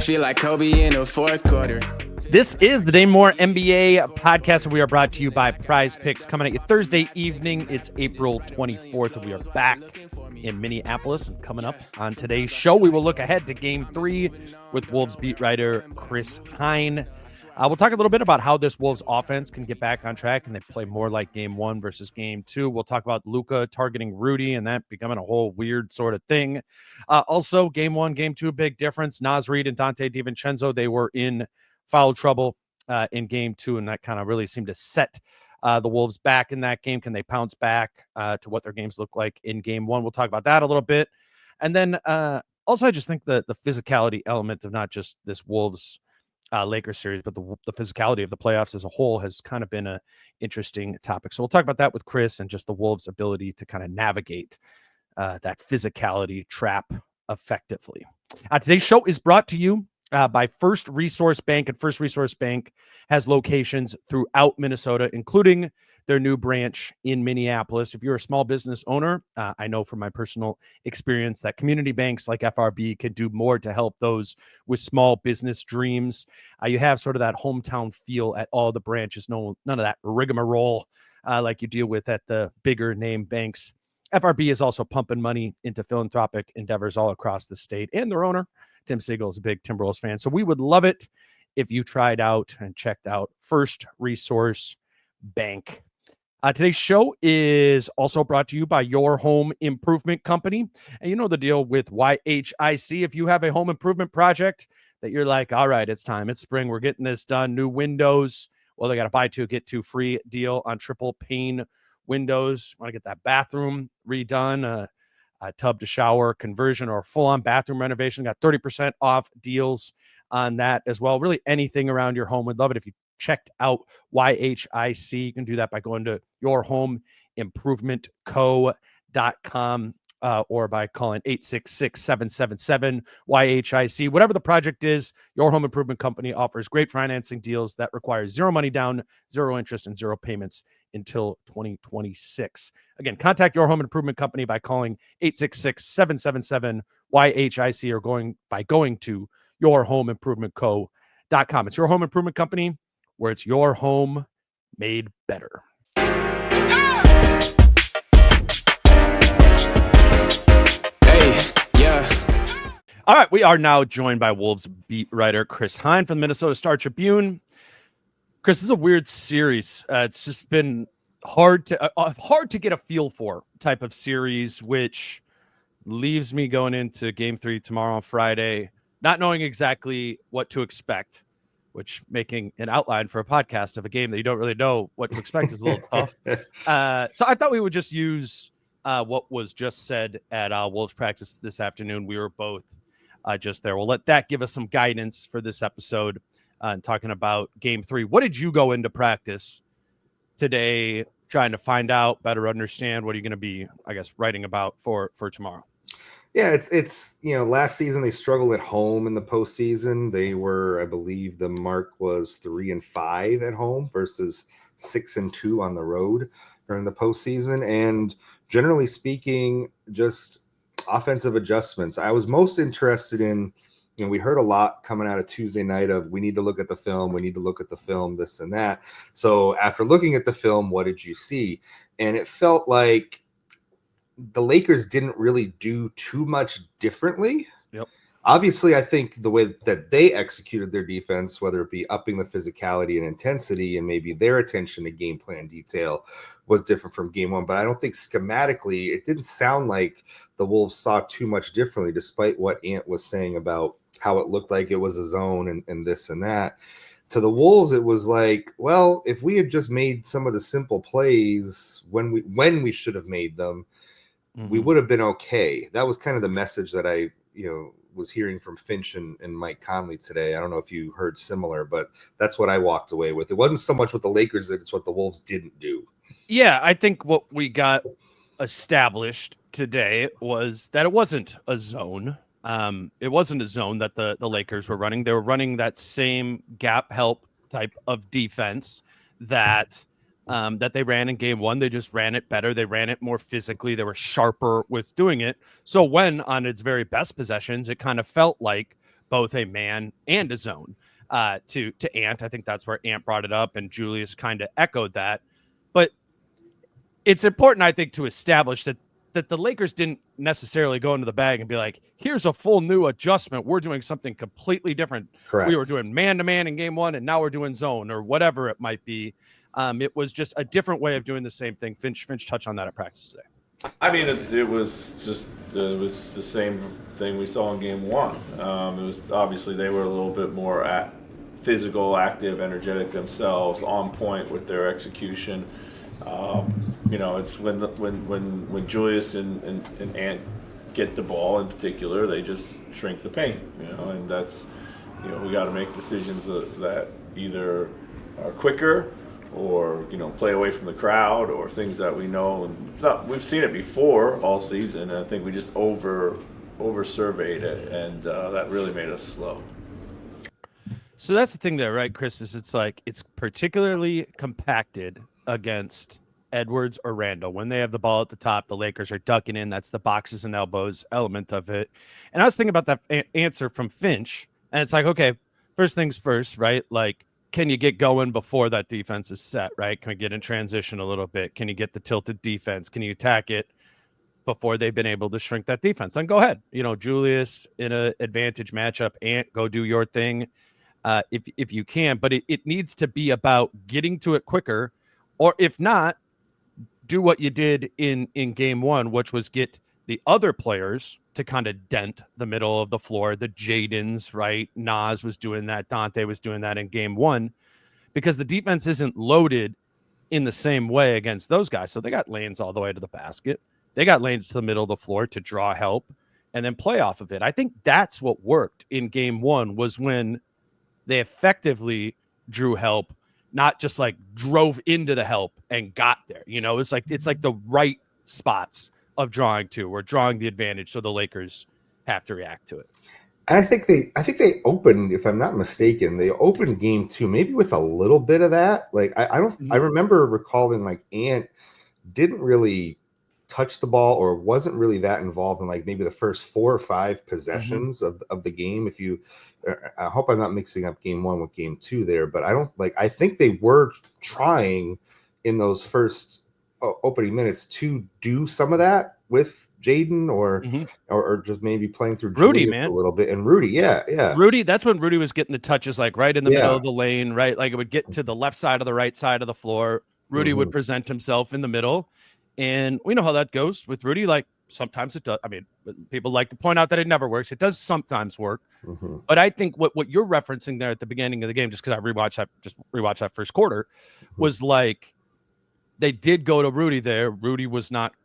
feel like Kobe in the fourth quarter. This is the Dane Moore NBA podcast, and we are brought to you by Prize Picks. Coming at you Thursday evening. It's April 24th, and we are back in Minneapolis. And coming up on today's show, we will look ahead to Game 3 with Wolves beat writer Chris Hine. We'll talk a little bit about how this Wolves offense can get back on track and they play more like Game 1 versus Game 2. We'll talk about Luka targeting Rudy and that becoming a whole weird sort of thing. Also, Game 1, Game 2, big difference. Reid and Reid DiVincenzo, they were in foul trouble in Game 2, and that kind of really seemed to set the Wolves back in that game. Can they pounce back to what their games look like in Game 1? We'll talk about that a little bit. And then also, I just think the physicality element of not just this Wolves Lakers series, but the physicality of the playoffs as a whole has kind of been an interesting topic. So we'll talk about that with Chris and just the Wolves' ability to kind of navigate that physicality trap effectively. Today's show is brought to you by First Resource Bank, and First Resource Bank has locations throughout Minnesota, including their new branch in Minneapolis. If you're a small business owner, I know from my personal experience that community banks like FRB can do more to help those with small business dreams. You have sort of that hometown feel at all the branches, none of that rigmarole like you deal with at the bigger name banks. FRB is also pumping money into philanthropic endeavors all across the state, and their owner, Tim Siegel, is a big Timberwolves fan. So we would love it if you tried out and checked out First Resource Bank. Today's show is also brought to you by Your Home Improvement Company. And you know the deal with YHIC. If you have a home improvement project that you're like, all right, it's time. It's spring. We're getting this done. New windows. Well, they got a buy two, get two free deal on triple pane windows. Want to get that bathroom redone, a tub to shower conversion, or full-on bathroom renovation. Got 30% off deals on that as well. Really anything around your home. We'd love it if you checked out YHIC. You can do that by going to yourhomeimprovementco.com or by calling 866-777-YHIC. Whatever the project is, Your Home Improvement Company offers great financing deals that require zero money down, zero interest, and zero payments until 2026. Again, contact Your Home Improvement Company by calling 866-777-YHIC or going to yourhomeimprovementco.com. It's Your Home Improvement Company, where it's your home made better. All right, we are now joined by Wolves beat writer Chris Hine from the Minnesota Star-Tribune. Chris, this is a weird series. It's just been hard to get a feel for type of series, which leaves me going into Game 3 tomorrow on Friday, not knowing exactly what to expect, which making an outline for a podcast of a game that you don't really know what to expect is a little tough. So I thought we would just use what was just said at Wolves practice this afternoon. We were both just there. We'll let that give us some guidance for this episode and talking about Game 3. What did you go into practice today trying to find out, better understand? What are you going to be, I guess, writing about for tomorrow? Yeah, it's last season they struggled at home in the postseason. They were, I believe, the mark was 3-5 at home versus 6-2 on the road during the postseason. And generally speaking, just offensive adjustments. I was most interested in, we heard a lot coming out of Tuesday night of we need to look at the film, this and that. So after looking at the film, what did you see? And it felt like the Lakers didn't really do too much differently. Yep. Obviously, I think the way that they executed their defense, whether it be upping the physicality and intensity and maybe their attention to game plan detail, was different from Game 1. But I don't think schematically, it didn't sound like the Wolves saw too much differently, despite what Ant was saying about how it looked like it was a zone and this and that. To the Wolves, it was like, well, if we had just made some of the simple plays when we should have made them, we would have been okay. That was kind of the message that I, was hearing from Finch and Mike Conley today. I don't know if you heard similar, but that's what I walked away with. It wasn't so much what the Lakers did, it's what the Wolves didn't do. Yeah, I think what we got established today was that it wasn't a zone. It wasn't a zone that the Lakers were running. They were running that same gap help type of defense that they ran in Game 1. They just ran it better. They ran it more physically. They were sharper with doing it. So when on its very best possessions, it kind of felt like both a man and a zone to Ant. I think that's where Ant brought it up, and Julius kind of echoed that. But it's important, I think, to establish that the Lakers didn't necessarily go into the bag and be like, here's a full new adjustment. We're doing something completely different. Correct. We were doing man-to-man in game one, and now we're doing zone or whatever it might be. It was just a different way of doing the same thing. Finch touched on that at practice today. I mean, it was the same thing we saw in game one. It was obviously they were a little bit more physical, active, energetic themselves, on point with their execution. It's when Julius and Ant get the ball in particular, they just shrink the paint. And that's we got to make decisions that either are quicker or play away from the crowd or things that we know. And we've seen it before all season, and I think we just over surveyed it, and that really made us slow. So that's the thing there, right, Chris? Is it's particularly compacted against Edwards or Randall. When they have the ball at the top, the Lakers are ducking in. That's the boxes and elbows element of it. And I was thinking about that answer from Finch, and it's like, okay, first things first, right? Like, can you get going before that defense is set, right? Can we get in transition a little bit? Can you get the tilted defense? Can you attack it before they've been able to shrink that defense? Then go ahead. Julius in an advantage matchup, Ant, go do your thing if you can. But it needs to be about getting to it quicker, or if not, do what you did in game one, which was get the other players to kind of dent the middle of the floor. The Jadens, right? Nas was doing that. Dante was doing that in game one, because the defense isn't loaded in the same way against those guys. So they got lanes all the way to the basket. They got lanes to the middle of the floor to draw help and then play off of it. I think that's what worked in game one, was when they effectively drew help, not just like drove into the help and got there. It's like the right spots of drawing to, or drawing the advantage, so the Lakers have to react to it. And I think they opened, if I'm not mistaken, they opened game two maybe with a little bit of that. Like I remember recalling like Ant didn't really touch the ball or wasn't really that involved in like maybe the first 4 or 5 possessions of the game. I hope I'm not mixing up game one with game two there, but I think they were trying in those first opening minutes to do some of that with Jaden or just maybe playing through Rudy, Julius man, a little bit. And Rudy, yeah. Rudy, that's when Rudy was getting the touches, like right in the middle of the lane, right? Like it would get to the left side of the right side of the floor. Rudy would present himself in the middle. And we know how that goes with Rudy. Like sometimes it does. I mean, people like to point out that it never works. It does sometimes work. But I think what you're referencing there at the beginning of the game, just because I rewatched that first quarter, was like they did go to Rudy there. Rudy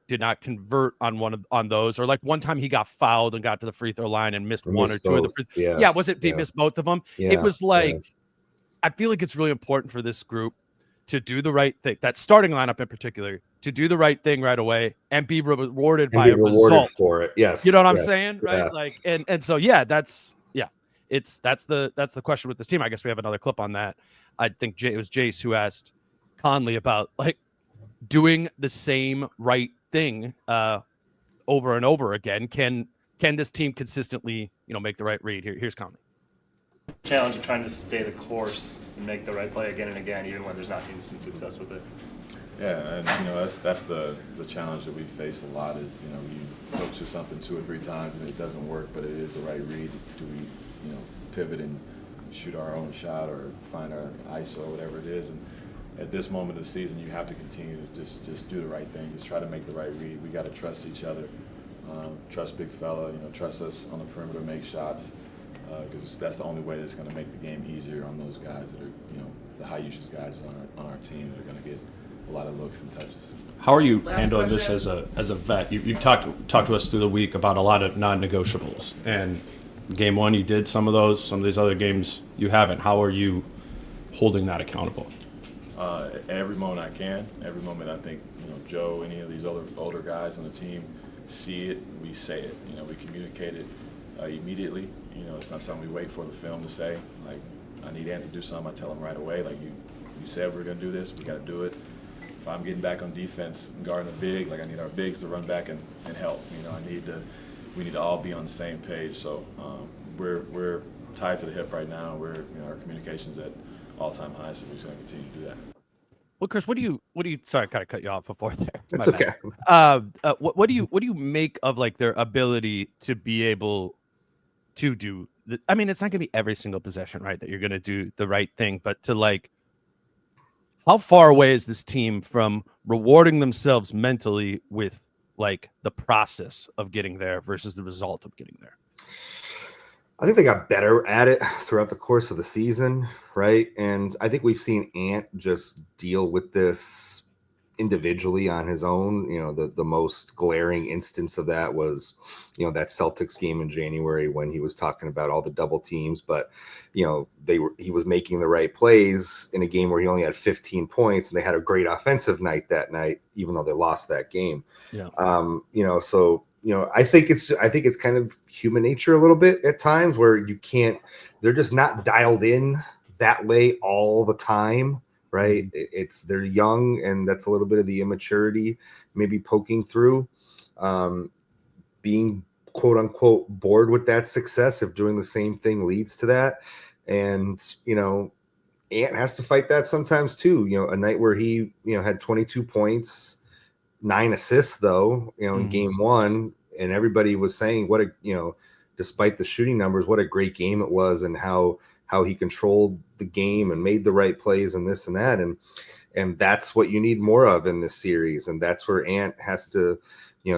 did not convert on those, or like one time he got fouled and got to the free throw line and missed one or two of the free throws. Yeah, was it? Did he miss both of them? Yeah, it was like I feel like it's really important for this group to do the right thing. That starting lineup in particular, to do the right thing right away and be rewarded by a result for it. Yes, you know what I'm saying, right? Yeah. Like, and so that's the question with this team. I guess we have another clip on that. I think it was Jace who asked Conley about like doing the same right thing over and over again. Can this team consistently, make the right read? Here's Conley. Challenge of trying to stay the course and make the right play again and again, even when there's not instant success with it. Yeah, and that's the challenge that we face a lot is you go to something 2 or 3 times and it doesn't work, but it is the right read. Do we pivot and shoot our own shot or find our ISO or whatever it is? And at this moment of the season, you have to continue to just do the right thing. Just try to make the right read. We got to trust each other, trust big fella. Trust us on the perimeter, make shots. Because that's the only way that's going to make the game easier on those guys that are, the high usage guys on our team that are going to get a lot of looks and touches. How are you handling this as a vet? You talked to us through the week about a lot of non-negotiables, and game one you did some of those. Some of these other games you haven't. How are you holding that accountable? Every moment I can. Every moment I think Joe, any of these older guys on the team see it, we say it. We communicate it immediately. It's not something we wait for the film to say. Like, I need Ant to do something, I tell him right away. Like, you said we're going to do this, we got to do it. If I'm getting back on defense and guarding a big, like I need our bigs to run back and help. We need to all be on the same page. So we're tied to the hip right now. Our communication's at all-time highs, so we're just going to continue to do that. Well, Chris, what do you? Sorry, I kind of cut you off before there. That's My okay. bad. What do you make of like their ability to be able to do? I mean, it's not going to be every single possession, right? That you're going to do the right thing, but to like, how far away is this team from rewarding themselves mentally with like the process of getting there versus the result of getting there? I think they got better at it throughout the course of the season, right? And I think we've seen Ant just deal with this individually on his own. The most glaring instance of that was, that Celtics game in January when he was talking about all the double teams, but he was making the right plays in a game where he only had 15 points, and they had a great offensive night that night, even though they lost that game. Yeah. So I think it's kind of human nature a little bit at times where they're just not dialed in that way all the time, right? They're young, and that's a little bit of the immaturity maybe poking through, being quote unquote bored with that success if doing the same thing leads to that. And, Ant has to fight that sometimes too. A night where he, had 22 points, 9 assists though, in game 1, and everybody was saying despite the shooting numbers, what a great game it was, and how he controlled the game and made the right plays and this and that. And that's what you need more of in this series. And that's where Ant has to,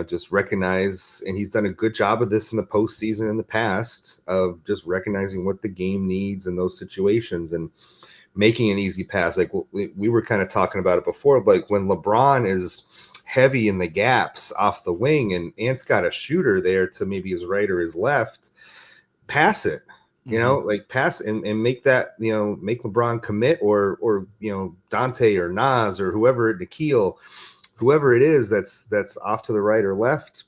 just recognize, and he's done a good job of this in the postseason in the past, of just recognizing what the game needs in those situations and making an easy pass. Like we were kind of talking about it before, like when LeBron is heavy in the gaps off the wing and Ant's got a shooter there to maybe his right or his left, pass it, pass and make that, make LeBron commit, or Dante or Nas or whoever, Nikhil, whoever it is that's off to the right or left,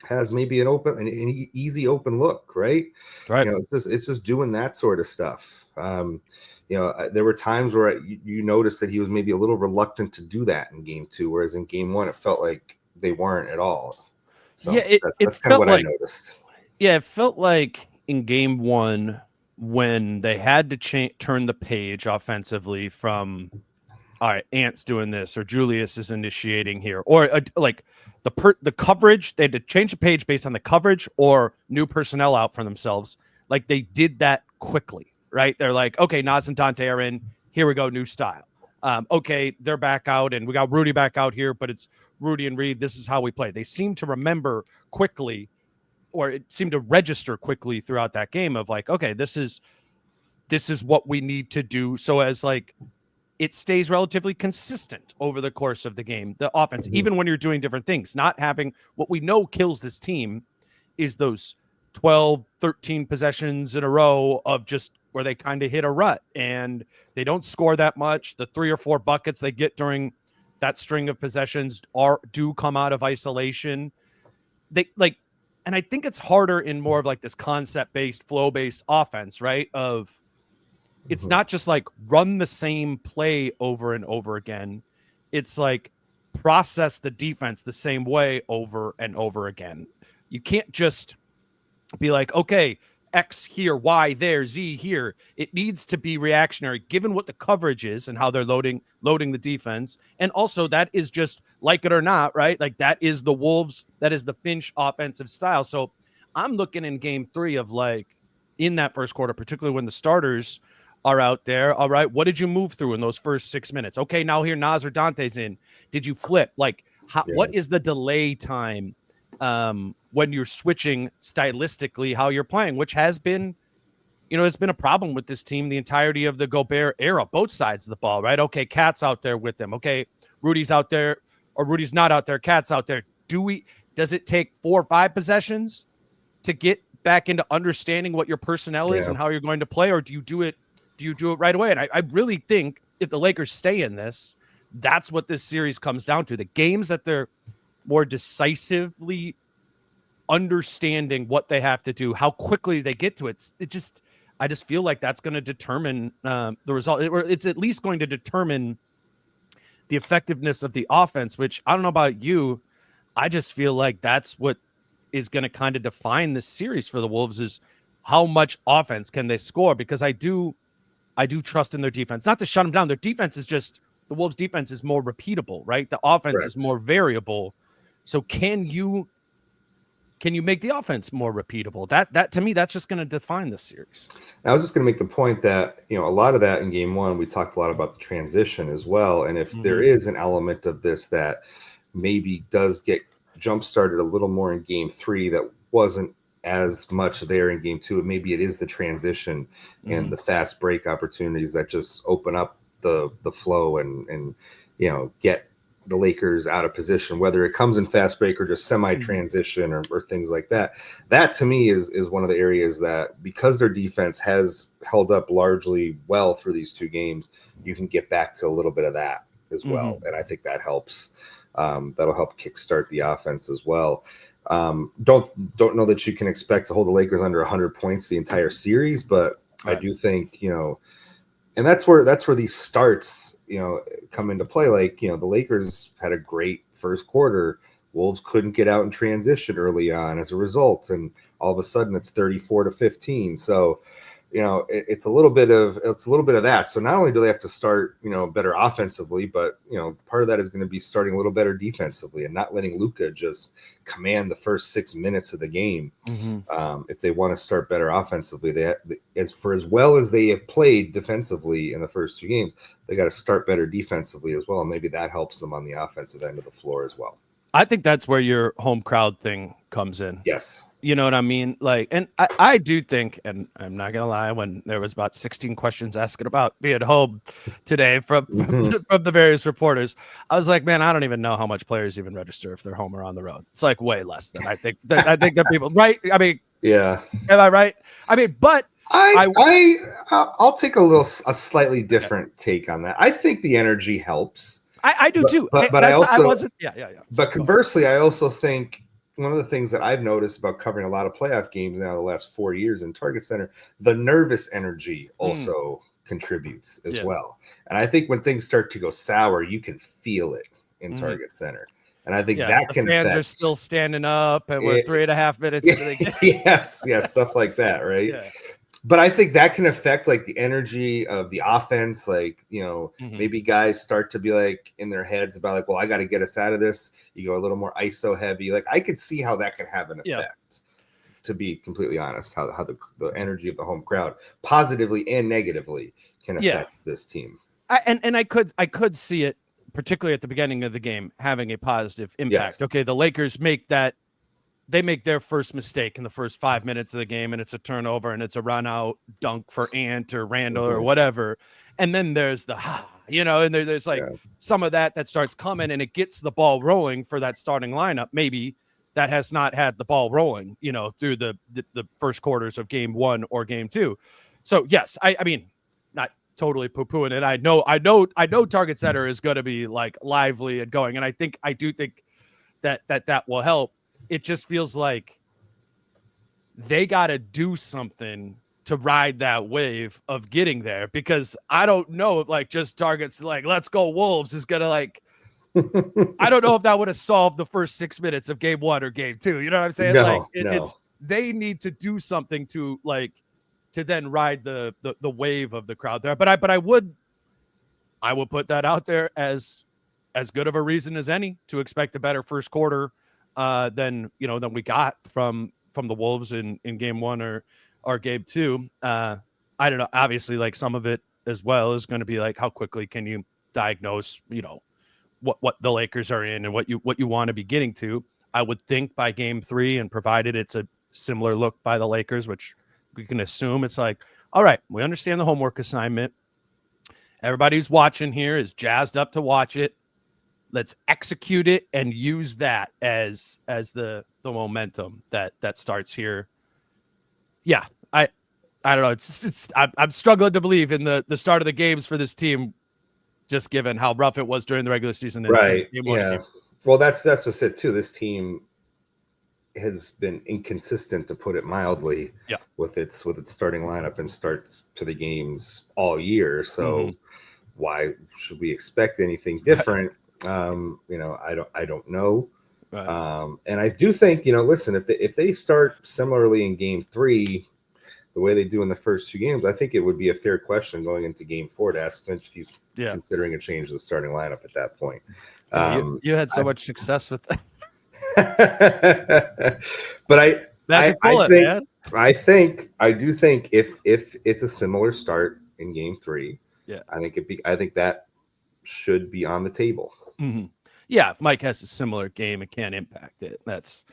has maybe an easy open look, right? Right. It's just doing that sort of stuff. There were times where you noticed that he was maybe a little reluctant to do that in game 2, whereas in game 1, it felt like they weren't at all. So yeah, that's kind of what like, I noticed. Yeah, it felt like in game 1 when they had to turn the page offensively from, all right, Ant's doing this, or Julius is initiating here, or like the coverage, they had to change the page based on the coverage or new personnel out for themselves. Like they did that quickly. Right? They're like, okay, Nas and Dante are in. Here we go, new style. Okay, they're back out, and we got Rudy back out here, but it's Rudy and Reid. This is how we play. They seem to remember quickly, or it seemed to register quickly throughout that game of like, okay, this is what we need to do. So as like it stays relatively consistent over the course of the game, the offense, even when you're doing different things, not having what we know kills this team is those 12, 13 possessions in a row of just where they kind of hit a rut and they don't score that much. The 3 or 4 buckets they get during that string of possessions do come out of isolation. And I think it's harder in more of like this concept-based, flow-based offense, right? Of it's not just like run the same play over and over again. It's like process the defense the same way over and over again. You can't just be like, okay, X here, Y there, Z here. It needs to be reactionary given what the coverage is and how they're loading the defense. And also that is just, like it or not, right? Like that is the Wolves, that is the Finch offensive style. So I'm looking in game 3 of like in that first quarter, particularly when the starters are out there. All right, what did you move through in those first 6 minutes? Okay, now here Nas or Dante's in. Did you flip? Like what is the delay time when you're switching stylistically how you're playing, which has been, it's been a problem with this team the entirety of the Gobert era, both sides of the ball, right? Okay, Cat's out there with them. Okay, Rudy's out there, or Rudy's not out there, Cat's out there. Does it take 4 or 5 possessions to get back into understanding what your personnel is and how you're going to play, or do you do it right away? And I really think if the Lakers stay in this, that's what this series comes down to. The games that they're more decisively understanding what they have to do, how quickly they get to it. I just feel like that's going to determine the result. It's at least going to determine the effectiveness of the offense, which I don't know about you. I just feel like that's what is going to kind of define this series for the Wolves is how much offense can they score? Because I do trust in their defense. Not to shut them down. Their defense is just, the Wolves' defense is more repeatable, right? The offense is more variable. So can you make the offense more repeatable? That to me, that's just going to define this series. I was just going to make the point that, a lot of that in game one, we talked a lot about the transition as well. And if there is an element of this that maybe does get jump started a little more in game three that wasn't as much there in game two, maybe it is the transition and the fast break opportunities that just open up the flow and get the Lakers out of position, whether it comes in fast break or just semi-transition or things like that. That to me is one of the areas that, because their defense has held up largely well through these two games, you can get back to a little bit of that as well. And I think that helps. That'll help kickstart the offense as well. Don't know that you can expect to hold the Lakers under 100 points the entire series, but I do think, and that's where these starts, come into play. Like, the Lakers had a great first quarter. Wolves couldn't get out in transition early on as a result. And all of a sudden it's 34-15. So, it's a little bit of that. So not only do they have to start, better offensively, but, part of that is going to be starting a little better defensively and not letting Luka just command the first 6 minutes of the game. If they want to start better offensively, as well as they have played defensively in the first two games, they got to start better defensively as well. And maybe that helps them on the offensive end of the floor as well. I think that's where your home crowd thing comes in. Yes. You know what I mean? Like, and I do think, and I'm not going to lie, when there was about 16 questions asking about being home today from the various reporters, I was like, man, I don't even know how much players even register if they're home or on the road. It's like way less than I think that people, right? I mean, yeah. Am I right? I mean, but I'll take a slightly different take on that. I think the energy helps. I do too. But I also, yeah. But conversely, I also think one of the things that I've noticed about covering a lot of playoff games now the last 4 years in Target Center, the nervous energy also contributes as well. And I think when things start to go sour, you can feel it in Target Center. And I think that can fans affect, are still standing up and we're 3.5 minutes into the game. yes, stuff like that, right? Yeah. But I think that can affect like the energy of the offense. Like, maybe guys start to be like in their heads about like, well, I got to get us out of this. You go a little more ISO heavy. Like I could see how that can have an effect, to be completely honest, how the energy of the home crowd positively and negatively can affect this team. I could see it, particularly at the beginning of the game, having a positive impact. Yes. Okay, the Lakers make their first mistake in the first 5 minutes of the game, and it's a turnover, and it's a run-out dunk for Ant or Randall or whatever. And then there's and there's like some of that starts coming, and it gets the ball rolling for that starting lineup. Maybe that has not had the ball rolling, through the first quarters of game one or game two. So, yes, I mean, not totally poo-pooing it. I know Target Center is going to be like lively and going, and I do think that will help. It just feels like they got to do something to ride that wave of getting there, because I don't know if like just Target's like, let's go Wolves is going to like, I don't know if that would have solved the first 6 minutes of game one or game two. You know what I'm saying? No. It's, they need to do something to then ride the wave of the crowd there. But I would put that out there as good of a reason as any to expect a better first quarter than we got from the Wolves in game one or game two. I don't know. Obviously, like some of it as well is going to be like, how quickly can you diagnose, what the Lakers are in and what you want to be getting to. I would think by game three, and provided it's a similar look by the Lakers, which we can assume, it's like, all right, we understand the homework assignment. Everybody who's watching here is jazzed up to watch it. Let's execute it and use that as the momentum that starts here. Yeah, I don't know. I'm struggling to believe in the start of the games for this team, just given how rough it was during the regular season. Right. Yeah. Well, that's just it too. This team has been inconsistent, to put it mildly, with its starting lineup and starts to the games all year. So why should we expect anything different? I don't know. Right. And I do think, listen, if they start similarly in game three, the way they do in the first 2 games, I think it would be a fair question going into Game 4 to ask Finch if he's considering a change of the starting lineup at that point. Yeah, you had so much success with that. But I do think if it's a similar start in Game 3, I think that should be on the table. Mm-hmm. Yeah, if Mike has a similar game, it can impact it. That's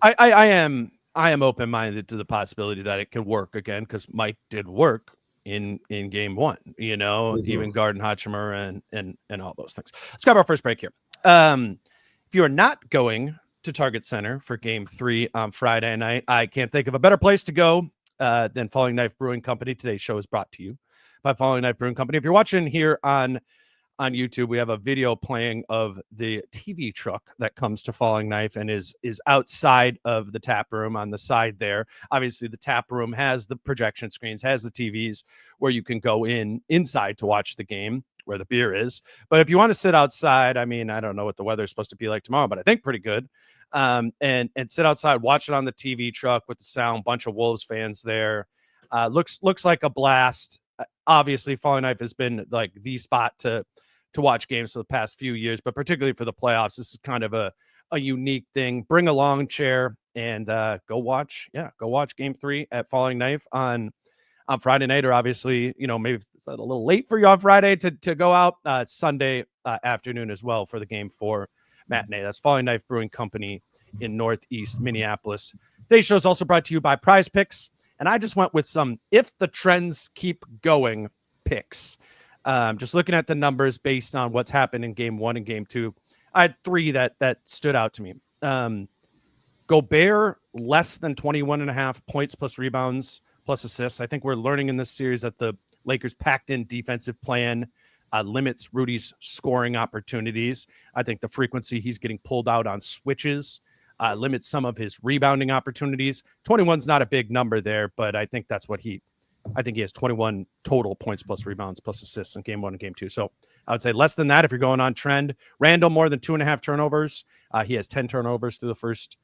I am open-minded to the possibility that it could work again, because Mike did work in Game 1, even guarding Hachimura and all those things. Let's grab our first break here. If you are not going to Target Center for Game 3 on Friday night, I can't think of a better place to go than Falling Knife Brewing Company. Today's show is brought to you by Falling Knife Brewing Company. If you're watching here on YouTube, we have a video playing of the TV truck that comes to Falling Knife and is outside of the tap room on the side there. Obviously, the tap room has the projection screens, has the TVs where you can go inside to watch the game, where the beer is. But if you want to sit outside, I mean, I don't know what the weather is supposed to be like tomorrow, but I think pretty good. And sit outside, watch it on the TV truck with the sound, bunch of Wolves fans there. Looks like a blast. Obviously, Falling Knife has been like the spot to watch games for the past few years, but particularly for the playoffs, this is kind of a unique thing. Bring a lawn chair and go watch Game 3 at Falling Knife on Friday night, or obviously, maybe it's a little late for you on Friday to go out. Sunday afternoon as well for the Game 4 matinee. That's Falling Knife Brewing Company in Northeast Minneapolis. Today's show is also brought to you by Prize Picks, and I just went with some if the trends keep going picks. Just looking at the numbers based on what's happened in Game 1 and Game 2, I had 3 that stood out to me. Gobert, less than 21.5 points plus rebounds plus assists. I think we're learning in this series that the Lakers' packed-in defensive plan limits Rudy's scoring opportunities. I think the frequency he's getting pulled out on switches limits some of his rebounding opportunities. 21's not a big number there, but I think that's what I think he has 21 total points plus rebounds plus assists in Game 1 and Game 2. So I would say less than that if you're going on trend. Randall, more than 2.5 turnovers. He has 10 turnovers through the first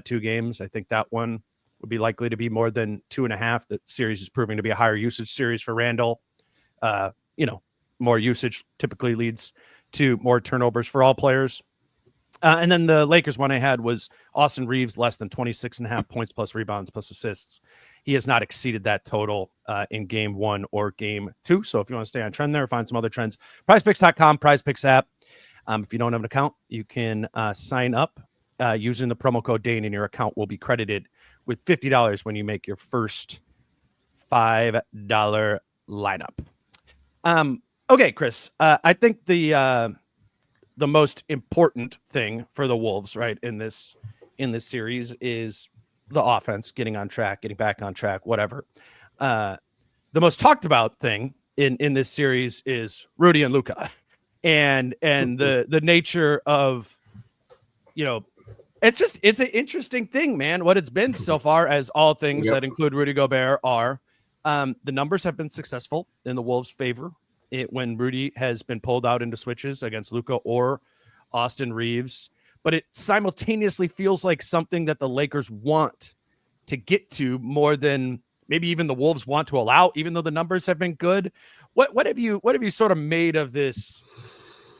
2 games. I think that one would be likely to be more than 2.5. The series is proving to be a higher usage series for Randall. More usage typically leads to more turnovers for all players. And then the Lakers one I had was Austin Reaves, less than 26.5 points plus rebounds plus assists. He has not exceeded that total in Game 1 or Game 2. So if you want to stay on trend there, find some other trends. PrizePicks.com, PrizePicks app. If you don't have an account, you can sign up using the promo code Dane, and your account will be credited with $50 when you make your first $5 lineup. Okay, Chris, I think the most important thing for the Wolves, right, in this series is the offense getting on track, getting back on track, whatever. The most talked about thing in this series is Rudy and Luka, and the nature of, it's an interesting thing, man. What it's been so far, as all things that include Rudy Gobert are, the numbers have been successful in the Wolves' favor. When Rudy has been pulled out into switches against Luka or Austin Reaves, but it simultaneously feels like something that the Lakers want to get to more than maybe even the Wolves want to allow, even though the numbers have been good. What have you sort of made of this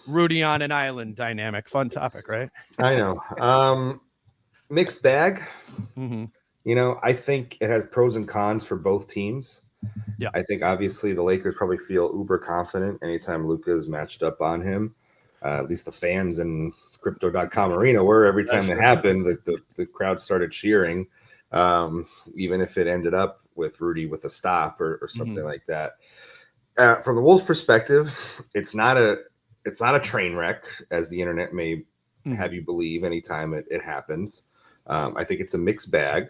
Rudy on an island dynamic? Fun topic, right? I know. Mixed bag. Mm-hmm. I think it has pros and cons for both teams. Yeah, I think obviously the Lakers probably feel uber confident anytime Luka is matched up on him. At least the fans in Crypto.com arena were. Every time it happened, the crowd started cheering, even if it ended up with Rudy with a stop or something like that. From the Wolves' perspective, it's not a train wreck, as the internet may have you believe anytime it happens. I think it's a mixed bag,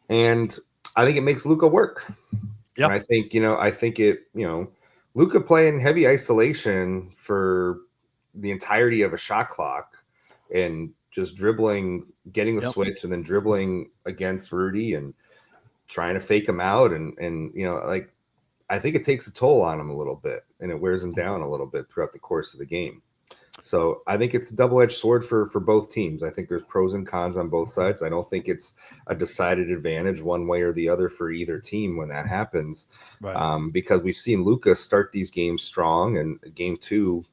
and I think it makes Luka work. Yeah, I think Luka playing heavy isolation for the entirety of a shot clock and just dribbling, getting the switch, and then dribbling against Rudy and trying to fake him out, and I think it takes a toll on him a little bit, and it wears him down a little bit throughout the course of the game. So I think it's a double-edged sword for both teams. I think there's pros and cons on both sides. I don't think it's a decided advantage one way or the other for either team when that happens, Right. because we've seen Luka start these games strong, and game 2,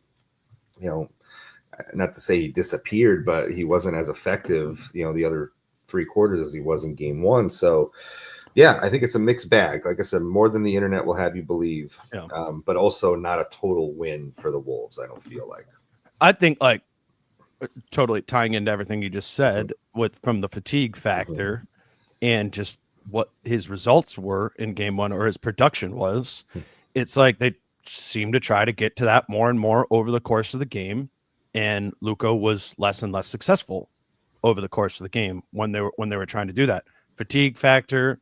not to say he disappeared, but he wasn't as effective, the other 3 quarters as he was in game 1. So yeah, I think it's a mixed bag. Like I said, more than the internet will have you believe, Yeah. but also not a total win for the Wolves, I don't feel like. I think like totally tying into everything you just said from the fatigue factor and just what his results were in game 1 or his production was, it's like they seem to try to get to that more and more over the course of the game. And Luka was less and less successful over the course of the game when they were trying to do that. Fatigue factor,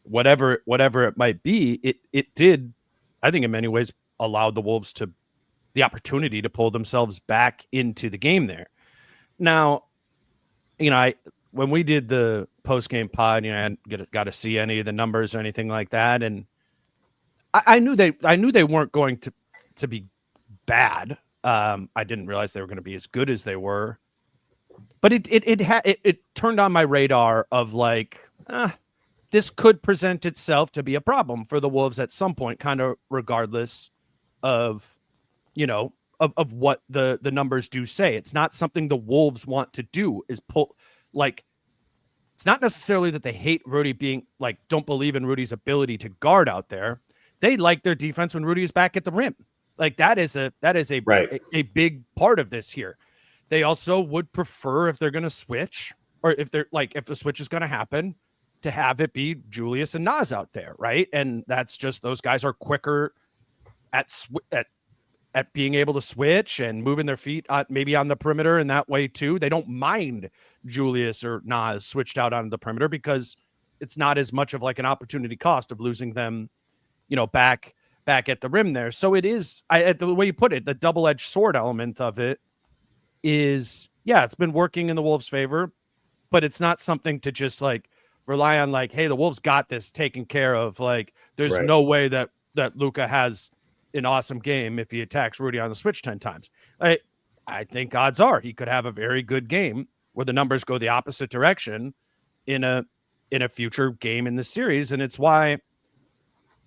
whatever it might be, it did, I think in many ways, allowed the Wolves the opportunity to pull themselves back into the game there. Now, when we did the post-game pod, I hadn't got to see any of the numbers or anything like that, and I knew they weren't going to be bad. I didn't realize they were going to be as good as they were, but it turned on my radar of like, this could present itself to be a problem for the Wolves at some point, kind of regardless of of what the numbers do say. It's not something the Wolves want to do, is pull, like, it's not necessarily that they hate Rudy being like, don't believe in Rudy's ability to guard out there. They like their defense when Rudy is back at the rim. Like that is a Right. a big part of this here. They also would prefer, if they're going to switch, or if the switch is going to happen, to have it be Julius and Naz out there, right? And that's just, those guys are quicker at being able to switch and moving their feet maybe on the perimeter in that way too. They don't mind Julius or Naz switched out on the perimeter because it's not as much of like an opportunity cost of losing them, back at the rim there. So it is, the way you put it, the double-edged sword element of it is, yeah, it's been working in the Wolves' favor, but it's not something to just like rely on like, hey, the Wolves got this taken care of. Like there's Right. no way that Luka has an awesome game if he attacks Rudy on the switch 10 times. I think odds are he could have a very good game where the numbers go the opposite direction in a future game in the series. And it's why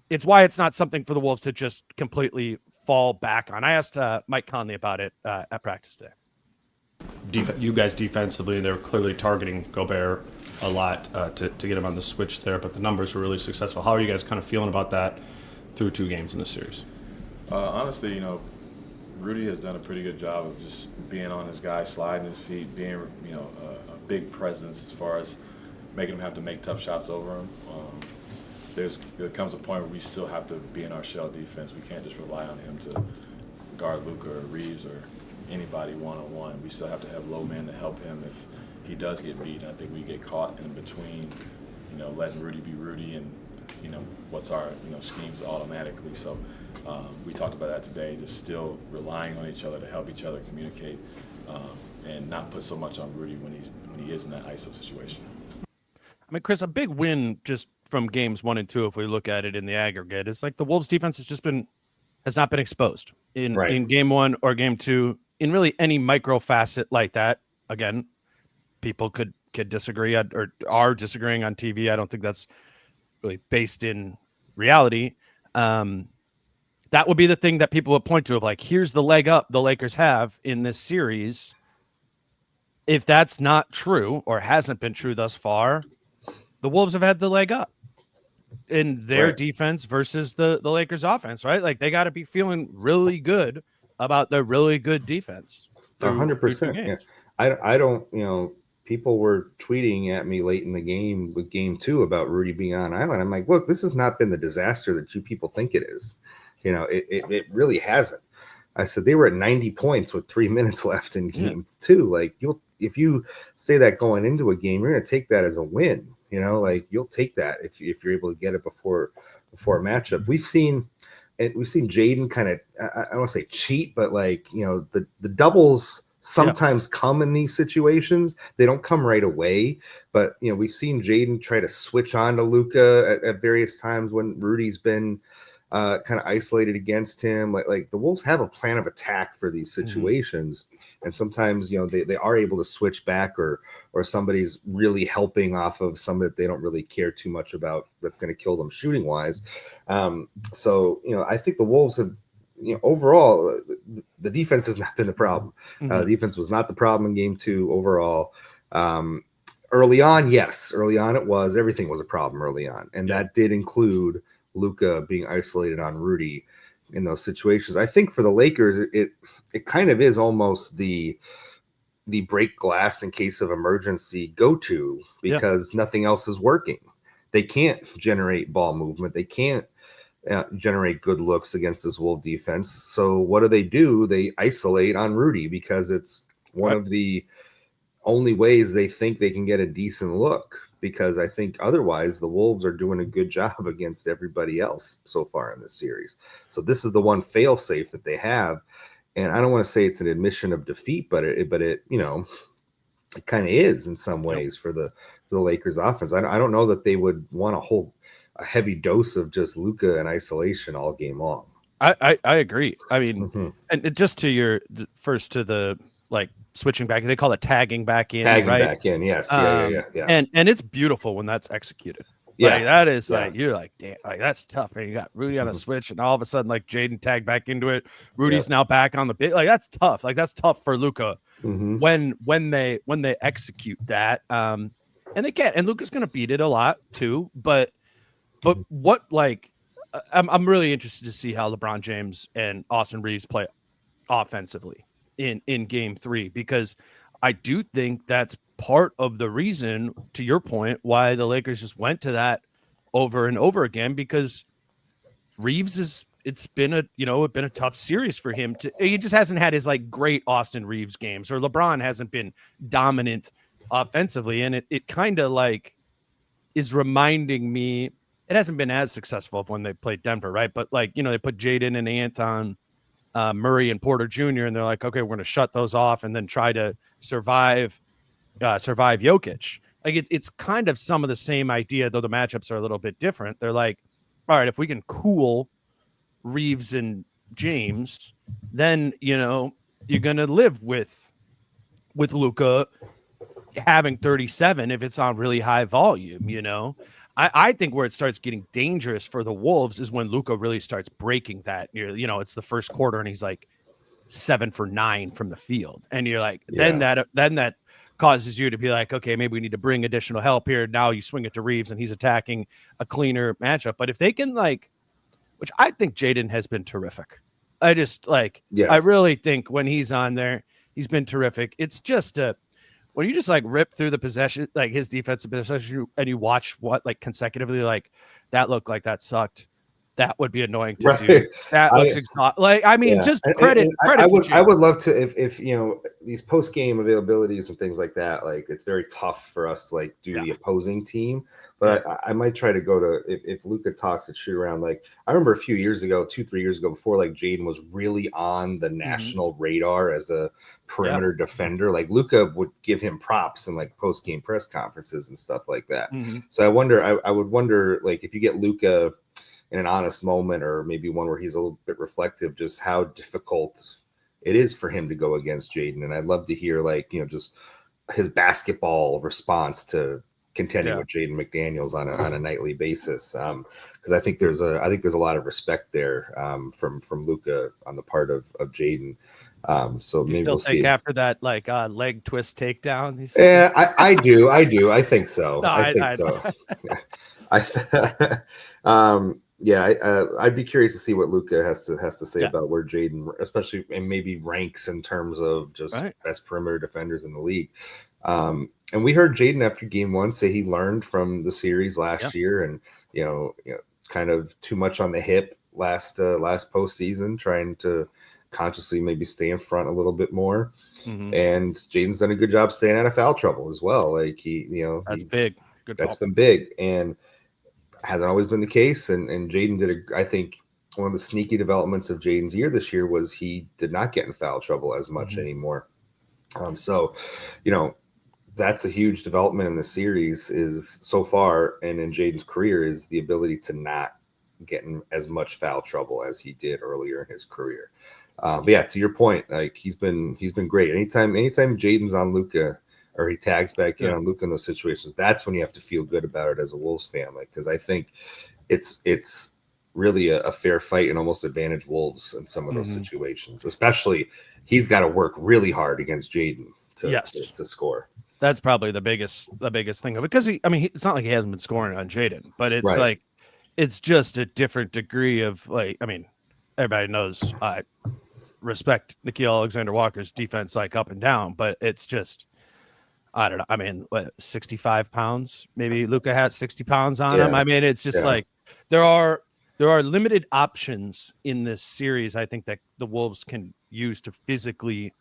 it's not something for the Wolves to just completely fall back on. I asked Mike Conley about it at practice day. You guys defensively, they're clearly targeting Gobert a lot to get him on the switch there, but the numbers were really successful. How are you guys kind of feeling about that through 2 games in the series? Honestly, Rudy has done a pretty good job of just being on his guy, sliding his feet, being, a big presence as far as making him have to make tough shots over him. There comes a point where we still have to be in our shell defense. We can't just rely on him to guard Luka or Reaves or anybody one-on-one. We still have to have low men to help him if he does get beat. I think we get caught in between, letting Rudy be Rudy and, what's our, schemes automatically. So we talked about that today, just still relying on each other to help each other communicate and not put so much on Rudy when he is in that ISO situation. I mean, Chris, a big win just from games 1 and 2, if we look at it in the aggregate, is like the Wolves defense has not been exposed in game 1 or game 2 in really any micro facet like that. Again, people could disagree or are disagreeing on TV. I don't think that's really based in reality. That would be the thing that people would point to of like, here's the leg up the Lakers have in this series. If that's not true or hasn't been true thus far, the Wolves have had the leg up in their defense versus the Lakers offense, right? Like they got to be feeling really good about their really good defense. 100%. Yeah. I don't, people were tweeting at me late in the game with game 2 about Rudy being on island. I'm like, look, this has not been the disaster that you people think it is. It really hasn't. I said they were at 90 points with 3 minutes left in game 2. Like if you say that going into a game, you're going to take that as a win. Like you'll take that if you're able to get it before a matchup. We've seen Jaden kind of, I don't want to say cheat, but like, the doubles sometimes come in these situations. They don't come right away, but we've seen Jaden try to switch on to Luka at various times when Rudy's been kind of isolated against him. Like the Wolves have a plan of attack for these situations, and sometimes they are able to switch back, or somebody's really helping off of somebody that they don't really care too much about that's going to kill them shooting wise. So I think the Wolves have. Overall, the defense has not been the problem. The defense was not the problem in game 2 overall. Early on, yes. Early on it was. Everything was a problem early on. And that did include Luka being isolated on Rudy in those situations. I think for the Lakers, it kind of is almost the break glass in case of emergency go-to, because nothing else is working. They can't generate ball movement. They can't generate good looks against this Wolf defense. So what do? They isolate on Rudy, because it's one of the only ways they think they can get a decent look, because I think otherwise the Wolves are doing a good job against everybody else so far in this series. So this is the one fail safe that they have. And I don't want to say it's an admission of defeat, but it it kind of is in some ways for the Lakers offense. I don't know that they would want to hold a heavy dose of just Luka in isolation all game long. I agree. I mean, and just to the switching back, they call it tagging back in. Back in, yes. Yeah. And it's beautiful when that's executed. Yeah. Like, that is you're like, damn, like that's tough. And you got Rudy on a switch, and all of a sudden, like Jaden tagged back into it. Rudy's now back on the big. Like, that's tough. Like, that's tough for Luka when they execute that. And they can't. And Luka's gonna beat it a lot too. But what, like, I'm really interested to see how LeBron James and Austin Reaves play offensively in game 3, because I do think that's part of the reason, to your point, why the Lakers just went to that over and over again, because Reaves it's been a tough series for him. He just hasn't had his like great Austin Reaves games, or LeBron hasn't been dominant offensively. And it kind of like is reminding me, it hasn't been as successful when they played Denver, right? But like, they put Jaden and Ant on Murray and Porter Jr., and they're like, okay, we're going to shut those off and then try to survive Jokic. Like, it's kind of some of the same idea, though the matchups are a little bit different. They're like, all right, if we can cool Reaves and James, then you're going to live with Luka having 37 if it's on really high volume. I think where it starts getting dangerous for the Wolves is when Luka really starts breaking that. It's the first quarter and he's like 7 for 9 from the field, and you're like, then that causes you to be like, okay, maybe we need to bring additional help here. Now you swing it to Reaves and he's attacking a cleaner matchup. But if they can, like, which I think Jaden has been terrific. I just I really think when he's on there, he's been terrific. It's just when you just like rip through the possession, like his defensive possession, and you watch what like consecutively, like that looked like that sucked. That would be annoying to do. That looks exhausting. Like, I mean, just credit. I would love to, if these post game availabilities and things like that. Like, it's very tough for us to like do the opposing team. But I might try to go to, if Luka talks at shoot around. Like, I remember a few years ago, 2-3 years ago, before like Jaden was really on the national radar as a perimeter defender. Like, Luka would give him props in like post game press conferences and stuff like that. So I would wonder, like, if you get Luka in an honest moment, or maybe one where he's a little bit reflective, just how difficult it is for him to go against Jaden. And I'd love to hear, like, just his basketball response to contending with Jaden McDaniels on a nightly basis. Because I think there's a lot of respect there from Luka on the part of Jaden. So maybe still we'll think see. After that, like leg twist takedown. Yeah, I do. I think so. No, I think so. I'd be curious to see what Luka has to say about where Jaden, especially, and maybe ranks in terms of just best perimeter defenders in the league. And we heard Jaden after game 1 say he learned from the series last year, and kind of too much on the hip last postseason, trying to consciously maybe stay in front a little bit more. And Jaden's done a good job staying out of foul trouble as well. Like, that's big. That's been big, and hasn't always been the case. And Jaden I think one of the sneaky developments of Jaden's year this year was he did not get in foul trouble as much anymore. So, that's a huge development in the series is so far, and in Jaden's career, is the ability to not get in as much foul trouble as he did earlier in his career. But yeah, to your point, like he's been great. Anytime Jaden's on Luka or he tags back in on Luka in those situations, that's when you have to feel good about it as a Wolves fan. Like, because I think it's really a fair fight and almost advantage Wolves in some of those situations. Especially, he's got to work really hard against Jaden to score. That's probably the biggest thing, because it's not like he hasn't been scoring on Jaden, but it's like it's just a different degree of like. I mean, everybody knows I respect Nickeil Alexander-Walker's defense like up and down, but it's just I don't know. I mean, 65 pounds? Maybe Luka has 60 pounds on him. I mean, it's just like there are limited options in this series, I think, that the Wolves can use to physically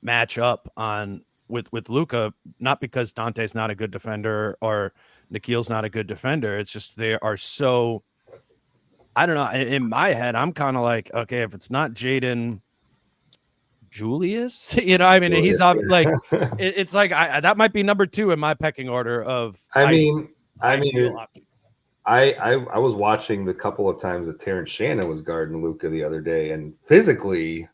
match up on with Luka, not because Dante's not a good defender or Nickeil's not a good defender. It's just they are so, I don't know. In my head, I'm kind of like, okay, if it's not Jaden, Julius, he's like, it's like that might be number 2 in my pecking order of. I was watching the couple of times that Terrence Shannon was guarding Luka the other day, and physically,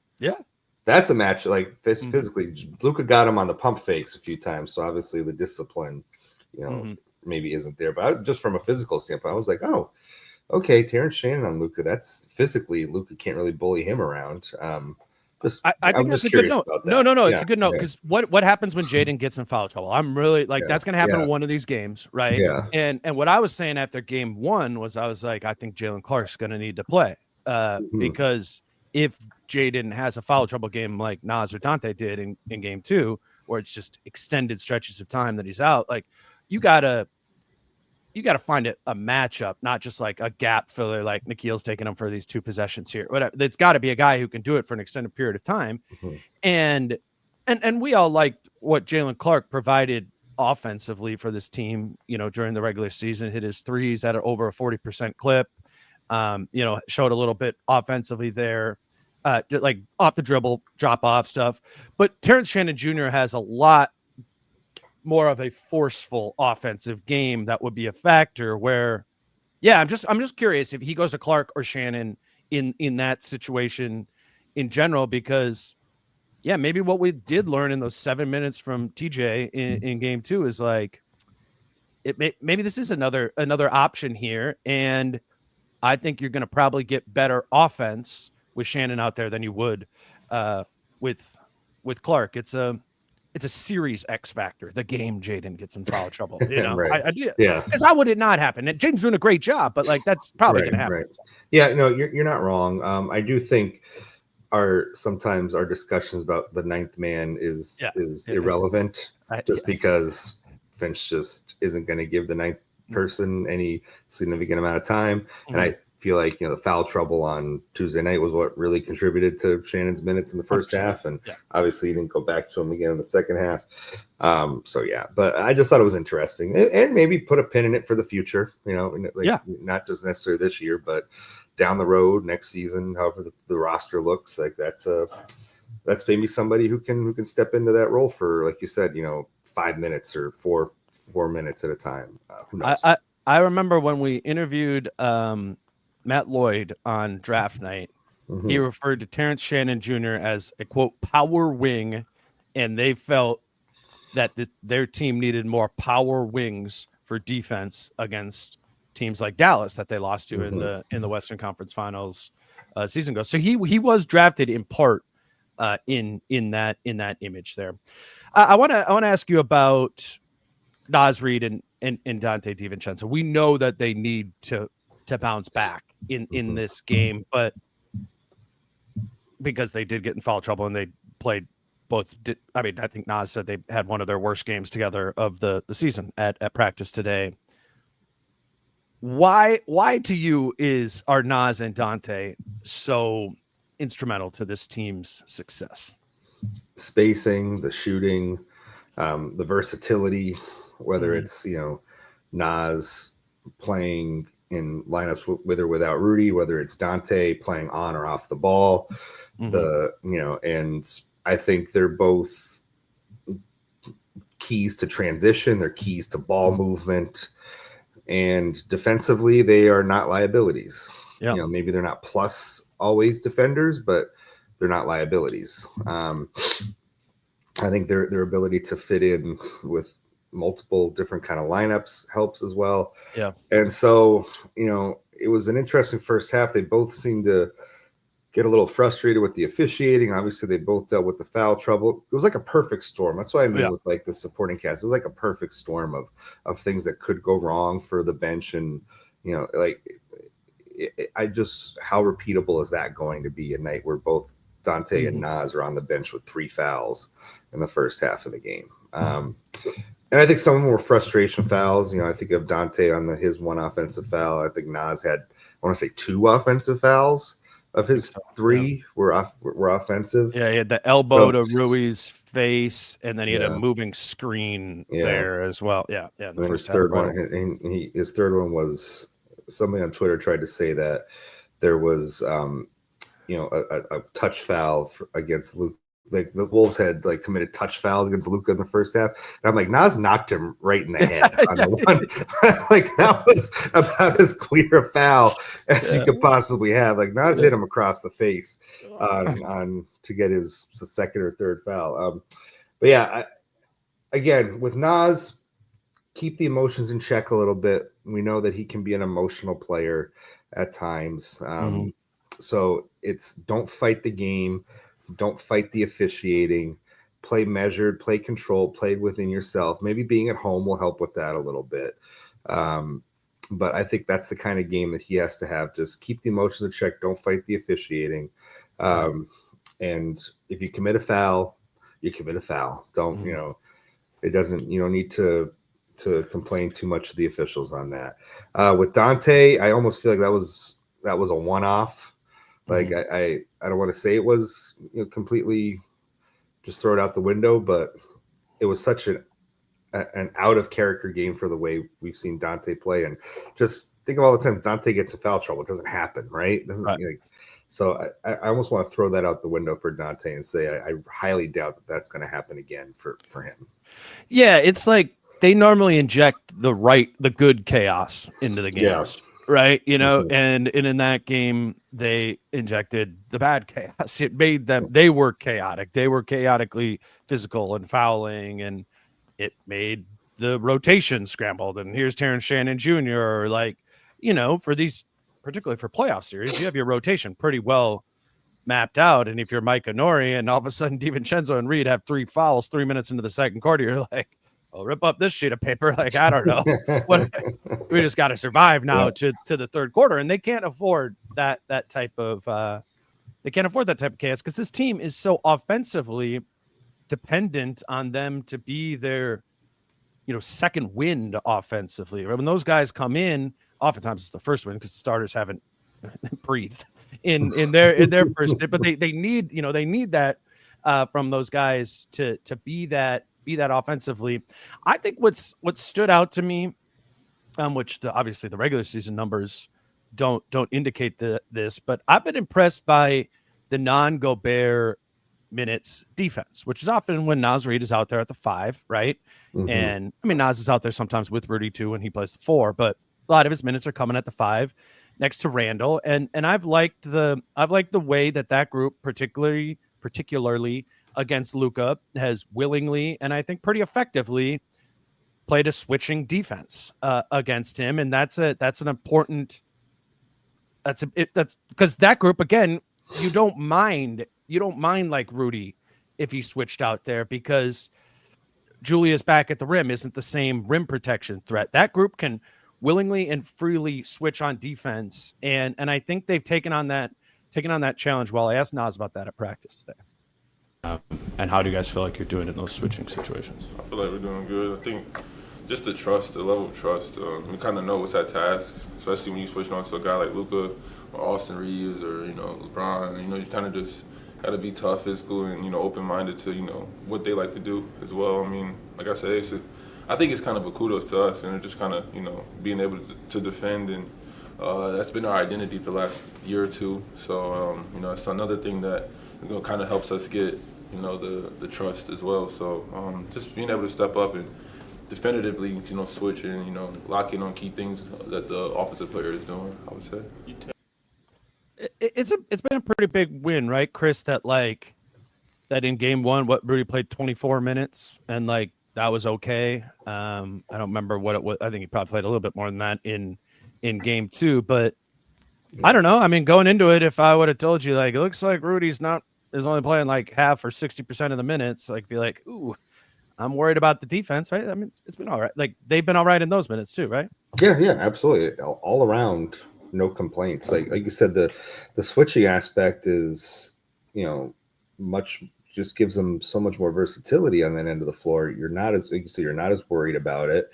that's a match like this. Physically, Luka got him on the pump fakes a few times, so obviously the discipline, maybe isn't there. But just from a physical standpoint, I was like, oh, okay, Terrence Shannon on Luka. That's physically, Luka can't really bully him around. I think that's a good note. No, it's a good note, because what happens when Jaden gets in foul trouble? I'm really like that's going to happen in one of these games, right? Yeah. And what I was saying after game 1 was I was like, I think Jalen Clark's going to need to play because if Jaden has a foul trouble game like Naz or Dante did in game 2, where it's just extended stretches of time that he's out, like you gotta find a matchup, not just like a gap filler, like Nickeil's taking him for these 2 possessions here. Whatever. It's got to be a guy who can do it for an extended period of time. And we all liked what Jalen Clark provided offensively for this team, during the regular season. Hit his threes at over a 40% clip. Showed a little bit offensively there, like off the dribble, drop off stuff. But Terrence Shannon Jr. has a lot more of a forceful offensive game that would be a factor where, I'm just curious if he goes to Clark or Shannon in that situation in general, because maybe what we did learn in those 7 minutes from TJ in game 2 is like, maybe this is another option here. And I think you're going to probably get better offense with Shannon out there than you would with Clark. It's a series X factor. The game Jaden gets in foul trouble, because how would it not happen? Jaden's doing a great job, but like that's probably going to happen. Right. Yeah, no, you're not wrong. I do think sometimes our discussions about the 9th man is irrelevant, because Finch just isn't going to give the 9th person any significant amount of time, and I feel like the foul trouble on Tuesday night was what really contributed to Shannon's minutes in the first half, and obviously he didn't go back to him again in the second half. But I just thought it was interesting, and maybe put a pin in it for the future. Not just necessarily this year, but down the road, next season, however the roster looks like. That's maybe somebody who can step into that role for, like you said, 5 minutes or four minutes at a time. Who knows? I remember when we interviewed Matt Lloyd on draft night, he referred to Terrence Shannon Jr. as a quote power wing, and they felt that their team needed more power wings for defense against teams like Dallas that they lost to in the Western Conference Finals a season ago. So he was drafted in part in that image there. I want to ask you about Naz Reid and Dante DiVincenzo. We know that they need to bounce back in this game, but because they did get in foul trouble and they played both. I think Naz said they had one of their worst games together of the season at practice today. Why to you are Naz and Dante so instrumental to this team's success? Spacing, the shooting, the versatility, whether it's Naz playing in lineups with or without Rudy, whether it's Dante playing on or off the ball, and I think they're both keys to transition. They're keys to ball movement. And defensively, they are not liabilities. Yeah. Maybe they're not plus always defenders, but they're not liabilities. I think their ability to fit in with multiple different kind of lineups helps as well. Yeah. And so, it was an interesting first half. They both seemed to get a little frustrated with the officiating. Obviously, they both dealt with the foul trouble. It was like a perfect storm. That's what I mean with like the supporting cast. It was like a perfect storm of things that could go wrong for the bench. And, how repeatable is that going to be a night where both Dante and Naz are on the bench with 3 fouls in the first half of the game? And I think some of them were frustration fouls. I think of Dante on his 1 offensive foul. I think Naz had, I want to say, 2 offensive fouls. Of his 3 were offensive. Yeah, he had the elbow to Rui's face, and then he had a moving screen there as well. Yeah, yeah. And his third one, his third one was somebody on Twitter tried to say that there was, a touch foul against Luke. Like the Wolves had committed touch fouls against Luka in the first half, and I'm like, Naz knocked him right in the head on the one. Like that was about as clear a foul as you could possibly have. Like Naz hit him across the face on to get his second or third foul. But yeah, again with Naz, keep the emotions in check a little bit. We know that he can be an emotional player at times, so it's don't fight the game. Don't fight the officiating, play measured, play controlled, play within yourself. Maybe being at home will help with that a little bit. But I think that's the kind of game that he has to have. Just keep the emotions in check. Don't fight the officiating. And if you commit a foul, you commit a foul. Don't, it doesn't, you don't need to complain too much to the officials on that. With Dante, I almost feel like that was a one-off. Like I don't want to say it was completely just throw it out the window, but it was such an out of character game for the way we've seen Dante play. And just think of all the time Dante gets in foul trouble. It doesn't happen, right? It doesn't. Right. So I almost want to throw that out the window for Dante and say I highly doubt that that's going to happen again for him. Yeah, it's like they normally inject the good chaos into the games. Yeah. Right, and in that game they injected the bad chaos. It made them, they were chaotic. They were chaotically physical and fouling, and it made the rotation scrambled. And here's Terrence Shannon Jr. For these, particularly for playoff series, you have your rotation pretty well mapped out. And if you're Mike Nori and all of a sudden DiVincenzo and Reid have 3 fouls 3 minutes into the second quarter, you're like, "Well, rip up this sheet of paper." Like, I don't know. We just got to survive now to the third quarter. And they can't afford that type of chaos because this team is so offensively dependent on them to be their, second wind offensively. When those guys come in, oftentimes it's the first wind because the starters haven't breathed in their first dip, but they need that from those guys to be that offensively. I think what stood out to me, which obviously the regular season numbers don't indicate this, but I've been impressed by the non-Gobert minutes defense, which is often when Naz Reid is out there at the 5, right? And I mean, Naz is out there sometimes with Rudy too when he plays the 4, but a lot of his minutes are coming at the 5 next to Randall, and I've liked the way that group particularly against Luka has willingly and I think pretty effectively played a switching defense against him, and that's because that group, again, you don't mind like Rudy if he switched out there because Julius back at the rim isn't the same rim protection threat. That group can willingly and freely switch on defense, and I think they've taken on that challenge well. I asked Naz about that at practice today. And how do you guys feel like you're doing in those switching situations? I feel like we're doing good. I think just the level of trust. We kind of know what's at task, especially when you switch on to a guy like Luka or Austin Reaves or LeBron. You kind of just got to be tough, physical, and open-minded to what they like to do as well. I mean, like I said, I think it's kind of a kudos to us, and just kind of being able to defend, and that's been our identity for the last year or two. So it's another thing that kind of helps us get the trust as well. So just being able to step up and definitively, switching, locking on key things that the offensive player is doing, I would say. It's been a pretty big win, right, Chris? That in game one, what Rudy played 24 minutes, and that was okay. I don't remember what it was. I think he probably played a little bit more than that in game two, but I don't know. I mean, going into it, if I would have told you it looks like Rudy's is only playing half or 60% of the minutes, be like, ooh, I'm worried about the defense, right? I mean, it's been all right. They've been all right in those minutes too, right? Yeah, absolutely. All around, no complaints. Like you said, the switching aspect is, much just gives them so much more versatility on that end of the floor. You're not as, like you said, you're not as worried about it.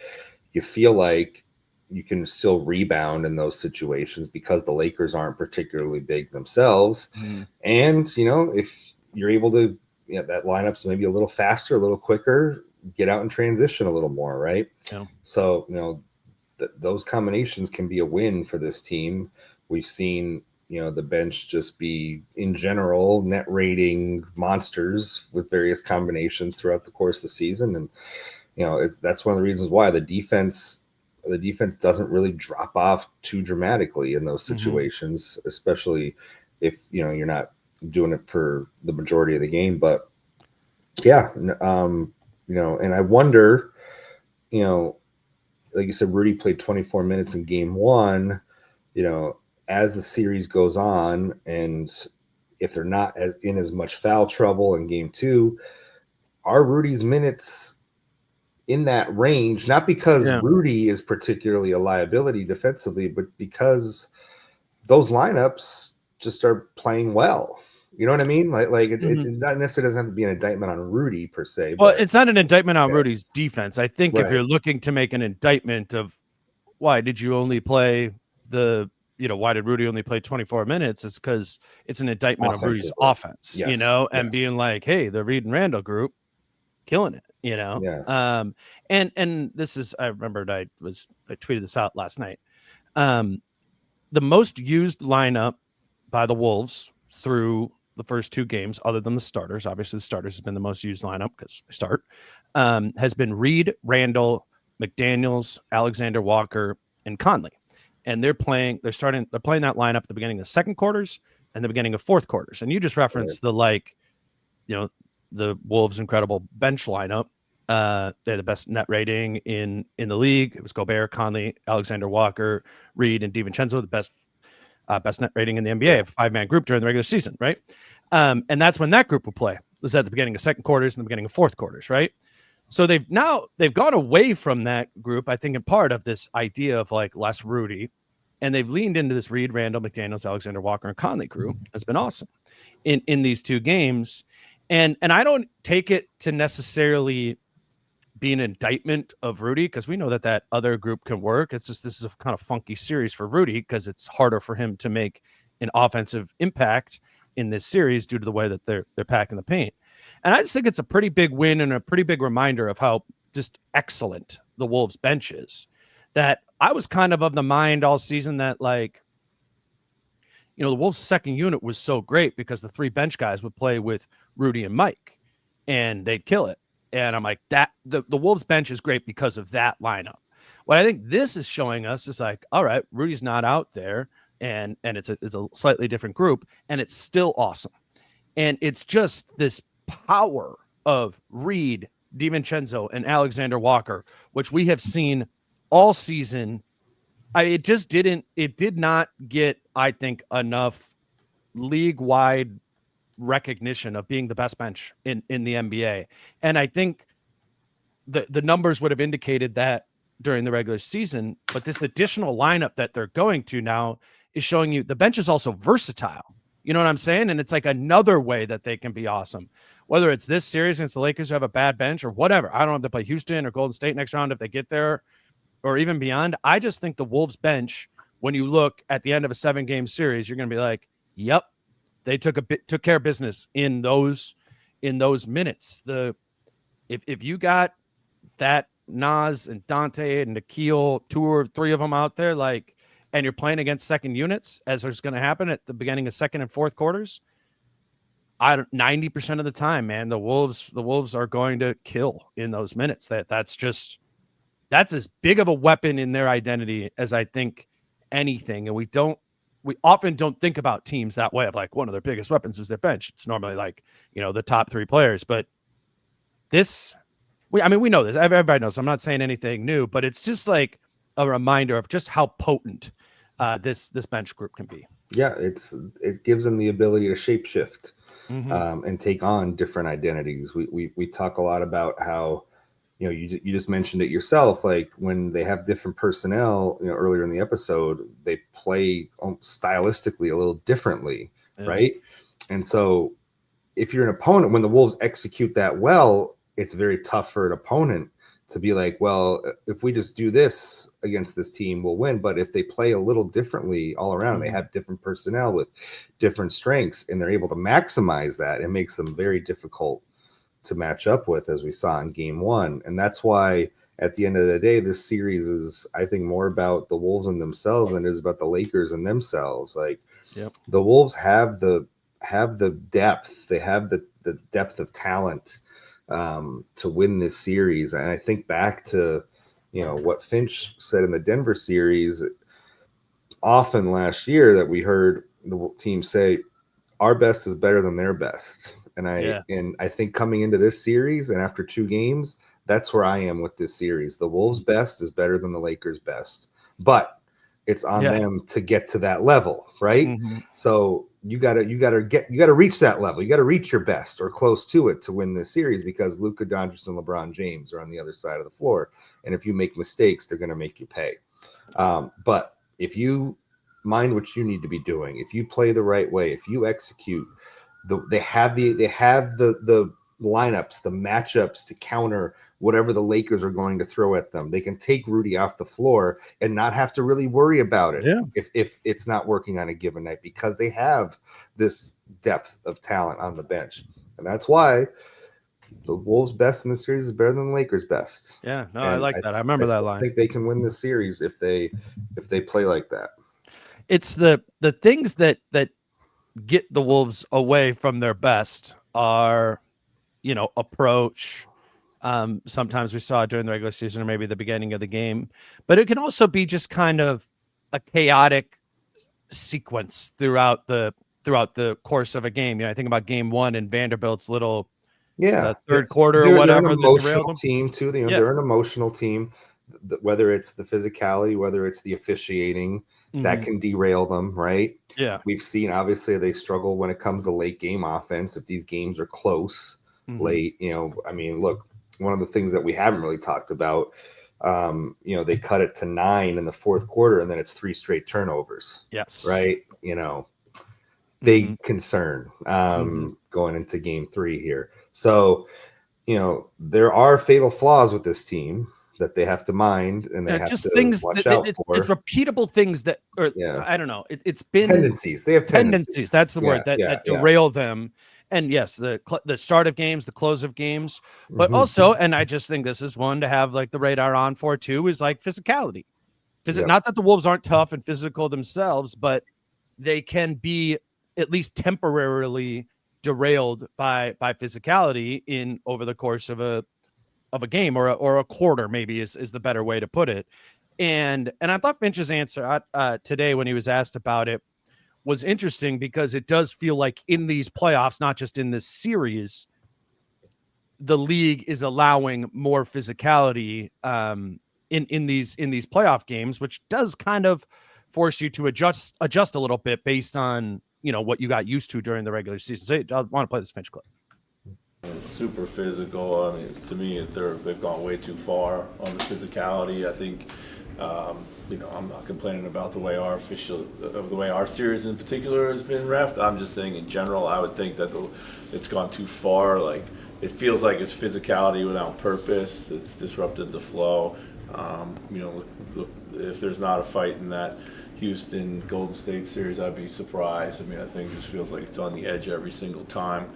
You feel like you can still rebound in those situations because the Lakers aren't particularly big themselves. Mm. And, if you're able to, that lineup's maybe a little faster, a little quicker, get out and transition a little more, right? Yeah. So, those combinations can be a win for this team. We've seen, the bench just be, in general, net rating monsters with various combinations throughout the course of the season. And, that's one of the reasons why the defense doesn't really drop off too dramatically in those situations, especially if, you're not doing it for the majority of the game. But yeah, and I wonder, like you said, Rudy played 24 minutes in game one, as the series goes on, and if they're not in as much foul trouble in game two, are Rudy's minutes in that range? Not because Rudy is particularly a liability defensively, but because those lineups just are playing well. You know what I mean? It not necessarily doesn't have to be an indictment on Rudy per se. Well, it's not an indictment on Rudy's defense. I think if you're looking to make an indictment of why did you only play why did Rudy only play 24 minutes? It's because it's an indictment of Rudy's offense, and being like, hey, the Reid and Randall group killing it, Yeah. And this is, I remembered I tweeted this out last night. The most used lineup by the Wolves through the first two games, other than the starters, obviously the starters has been the most used lineup because they start, has been Reid, Randall, McDaniels, Alexander Walker, and Conley. And they're playing that lineup at the beginning of the second quarters and the beginning of fourth quarters. And you just referenced the Wolves' incredible bench lineup. They're the best net rating in the league. It was Gobert, Conley, Alexander Walker, Reid, and DiVincenzo, the best net rating in the NBA, a five-man group during the regular season, right? And that's when that group will play. It was at the beginning of second quarters and the beginning of fourth quarters, right? So they've gone away from that group, I think, in part of this idea of less Rudy, and they've leaned into this Reid, Randall, McDaniels, Alexander Walker, and Conley group. It's been awesome in these two games. And I don't take it to necessarily be an indictment of Rudy, because we know that other group can work. It's just, this is a kind of funky series for Rudy because it's harder for him to make an offensive impact in this series due to the way that they're packing the paint. And I just think it's a pretty big win and a pretty big reminder of how just excellent the Wolves bench is. That I was kind of the mind all season that the Wolves' second unit was so great because the three bench guys would play with Rudy and Mike and they'd kill it. And I'm like, that the Wolves bench is great because of that lineup. What I think this is showing us is all right, Rudy's not out there and it's a slightly different group and it's still awesome. And it's just this power of Reid, DiVincenzo, and Alexander Walker, which we have seen all season. It did not get, I think, enough league-wide recognition of being the best bench in the NBA. And I think the numbers would have indicated that during the regular season, but this additional lineup that they're going to now is showing you the bench is also versatile. You know what I'm saying? And it's another way that they can be awesome. Whether it's this series against the Lakers who have a bad bench or whatever. I don't know if they play Houston or Golden State next round if they get there or even beyond. I just think the Wolves bench, when you look at the end of a 7-game series, you're going to be like, yep, they took care of business in those minutes. If you got that Nas and Dante and Nikhil, 2 or 3 of them out there, and you're playing against second units, as there's going to happen at the beginning of second and fourth quarters, 90% of the time, man, the Wolves are going to kill in those minutes. That's just that's as big of a weapon in their identity as I think anything. And we often don't think about teams that way of like one of their biggest weapons is their bench. It's normally like, the top 3 players, but we know this, everybody knows, I'm not saying anything new, but it's just like a reminder of just how potent this bench group can be. Yeah, it gives them the ability to shapeshift and take on different identities. We talk a lot about how, you just mentioned it yourself, like when they have different personnel, earlier in the episode, they play stylistically a little differently, right? And so if you're an opponent, when the Wolves execute that well, it's very tough for an opponent to be like, well, if we just do this against this team, we'll win. But if they play a little differently all around, they have different personnel with different strengths, and they're able to maximize that, it makes them very difficult to match up with, as we saw in game 1. And that's why at the end of the day, this series is, I think, more about the Wolves and themselves than it is about the Lakers and themselves. Like the Wolves have the depth, they have the depth of talent to win this series. And I think back to, what Finch said in the Denver series often last year, that we heard the team say, our best is better than their best. And I think coming into this series and after 2 games, that's where I am with this series. The Wolves' best is better than the Lakers' best, but it's on them to get to that level, right? So you gotta reach that level. You gotta reach your best or close to it to win this series, because Luka Doncic and LeBron James are on the other side of the floor, and if you make mistakes, they're gonna make you pay. But if you mind what you need to be doing, if you play the right way, if you execute, they have the lineups, the matchups to counter whatever the Lakers are going to throw at them. They can take Rudy off the floor and not have to really worry about it if it's not working on a given night, because they have this depth of talent on the bench. And that's why the Wolves' best in the series is better than the Lakers' best. Yeah, no, I like that. I remember that line. I think they can win this series if they play like that. It's the things that get the Wolves away from their best are, approach. Sometimes we saw it during the regular season or maybe the beginning of the game, but it can also be just kind of a chaotic sequence throughout the course of a game. I think about game 1 and Vanderbilt's little third quarter or whatever. They're an emotional team too. They're an emotional team. Whether it's the physicality, whether it's the officiating, that can derail them, right? Yeah. We've seen, obviously, they struggle when it comes to late game offense. If these games are close late, look, one of the things that we haven't really talked about, they cut it to 9 in the fourth quarter, and then it's 3 straight turnovers. Yes. Right. Big concern going into game 3 here. So, there are fatal flaws with this team that they have to mind, and they have just to things watch that out for. It's repeatable things that, I don't know. It's been tendencies. They have tendencies. That's the word that derail them. And yes, the start of games, the close of games, but also, and I just think this is one to have like the radar on for too, is like physicality. Not that the Wolves aren't tough and physical themselves, but they can be at least temporarily derailed by physicality in over the course of a game or a quarter, maybe is the better way to put it. And I thought Finch's answer today when he was asked about it was interesting, because it does feel like in these playoffs, not just in this series, the league is allowing more physicality in these playoff games, which does kind of force you to adjust a little bit based on what you got used to during the regular season. So I want to play this Finch clip. Super physical. I mean, to me, they've gone way too far on the physicality. I think, I'm not complaining about the way our series in particular has been reffed. I'm just saying in general, I would think that it's gone too far. Like, it feels like it's physicality without purpose. It's disrupted the flow. Look, if there's not a fight in that Houston Golden State series, I'd be surprised. I mean, I think it just feels like it's on the edge every single time.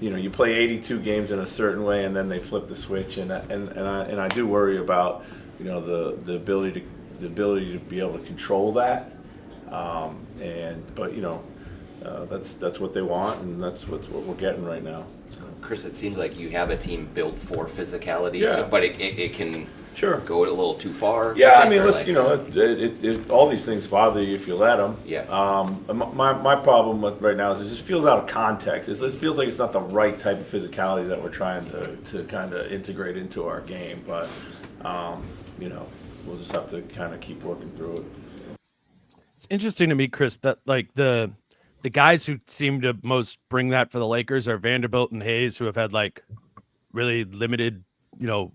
You play 82 games in a certain way, and then they flip the switch, and I do worry about the ability to be able to control that. That's what they want, and that's what we're getting right now. Chris, it seems like you have a team built for physicality, Yeah. but it can Sure. go a little too far? Yeah, I mean, Or listen, all these things bother you if you let them. Yeah. My problem with right now is it just feels out of context. It feels like it's not the right type of physicality that we're trying to kind of integrate into our game. But, we'll just have to kind of keep working through it. It's interesting to me, Chris, that like the guys who seem to most bring that for the Lakers are Vanderbilt and Hayes, who have had like really limited,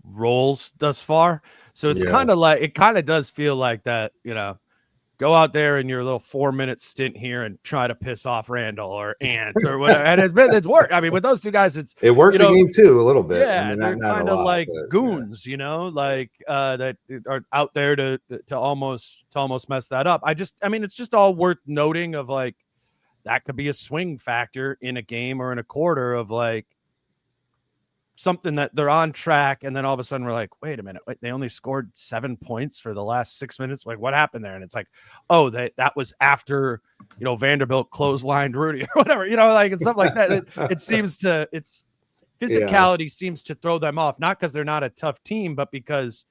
roles thus far. So it's kind of like, it kind of does feel like that, go out there in your little 4-minute stint here and try to piss off Randall or Ant or whatever. And it's worked. I mean, with those two guys, it worked the game too a little bit. Yeah, I mean, they're not kind a of lot, like but, goons, that are out there to almost mess that up. It's just all worth noting of like that could be a swing factor in a game or in a quarter of like something that they're on track, and then all of a sudden we're like, wait a minute, they only scored 7 points for the last 6 minutes. Like, what happened there? And it's like, oh, that was after Vanderbilt clotheslined Rudy or whatever, and stuff like that. It's physicality seems to throw them off, not because they're not a tough team, but because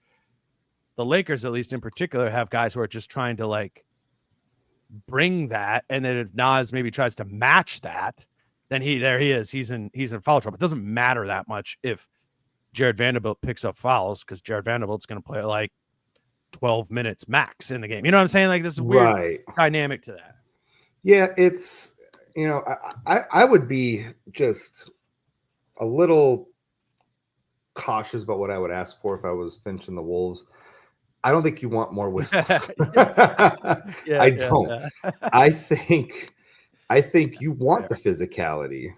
the Lakers, at least in particular, have guys who are just trying to like bring that, and then if Nas maybe tries to match that, then he is. He's in foul trouble. It doesn't matter that much if Jared Vanderbilt picks up fouls, because Jared Vanderbilt's going to play like 12 minutes max in the game. You know what I'm saying? Like, there's a weird dynamic to that. Yeah, it's I would be just a little cautious about what I would ask for if I was Finch and the Wolves. I don't think you want more whistles. I don't. Yeah. I think you want the physicality,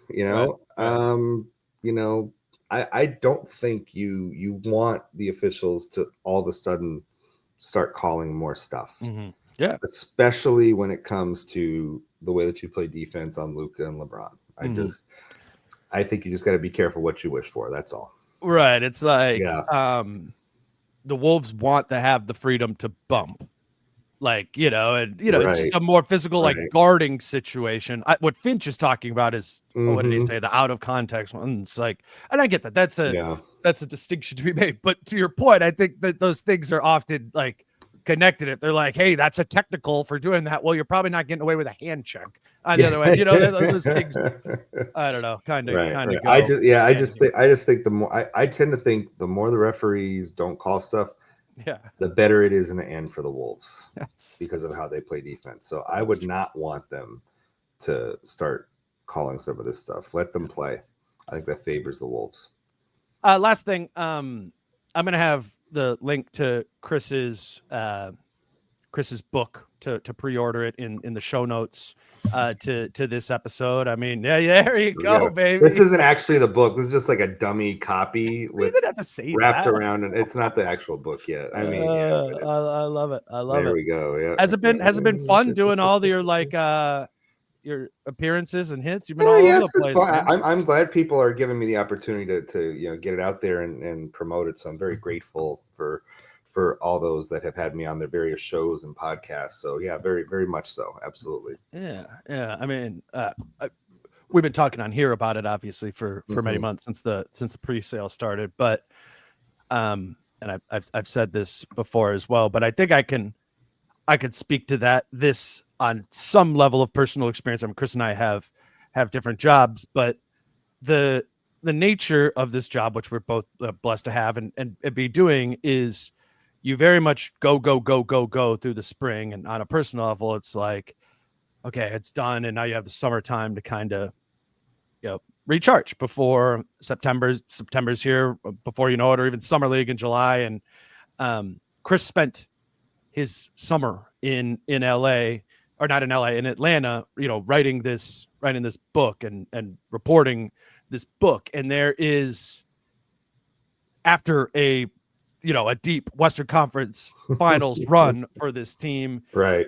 I don't think you want the officials to all of a sudden start calling more stuff. Mm-hmm. Yeah. Especially when it comes to the way that you play defense on Luka and LeBron. I think you just got to be careful what you wish for. That's all. Right. It's like, the Wolves want to have the freedom to bump. Like, it's just a more physical, like guarding situation. What Finch is talking about is, what did he say? The out of context one. It's like, and I get that. That's a distinction to be made. But to your point, I think that those things are often like connected. If they're like, hey, that's a technical for doing that. Well, you're probably not getting away with a hand check on the other way. Those things, I don't know, kind of. I just think the more I tend to think the more the referees don't call stuff, the better it is in the end for the Wolves because of how they play defense. So I would not want them to start calling some of this stuff. Let them play. I think that favors the Wolves. Last thing, I'm going to have the link to Chris's book to pre-order it in the show notes to this episode. I mean, there you go, baby. This isn't actually the book. This is just like a dummy copy with have to say wrapped around, and it's not the actual book yet. I mean, I love it. There we go. Yeah. Has it been fun doing all your like your appearances and hits? You've been all over the place. I'm glad people are giving me the opportunity to get it out there and promote it. So I'm very grateful for all those that have had me on their various shows and podcasts. So yeah, very, very much so. Absolutely. Yeah. I mean, we've been talking on here about it obviously for many months since the pre-sale started, but and I've said this before as well, but I think I could speak to this on some level of personal experience. I mean, Chris and I have different jobs, but the nature of this job, which we're both blessed to have and be doing, is you very much go through the spring. And on a personal level, it's like, okay, it's done. And now you have the summertime to kind of, recharge before September's here, before you know it, or even summer league in July. And Chris spent his summer in LA, or not in LA, in Atlanta, writing this book and reporting this book. And there is, after a deep Western Conference Finals run for this team, right?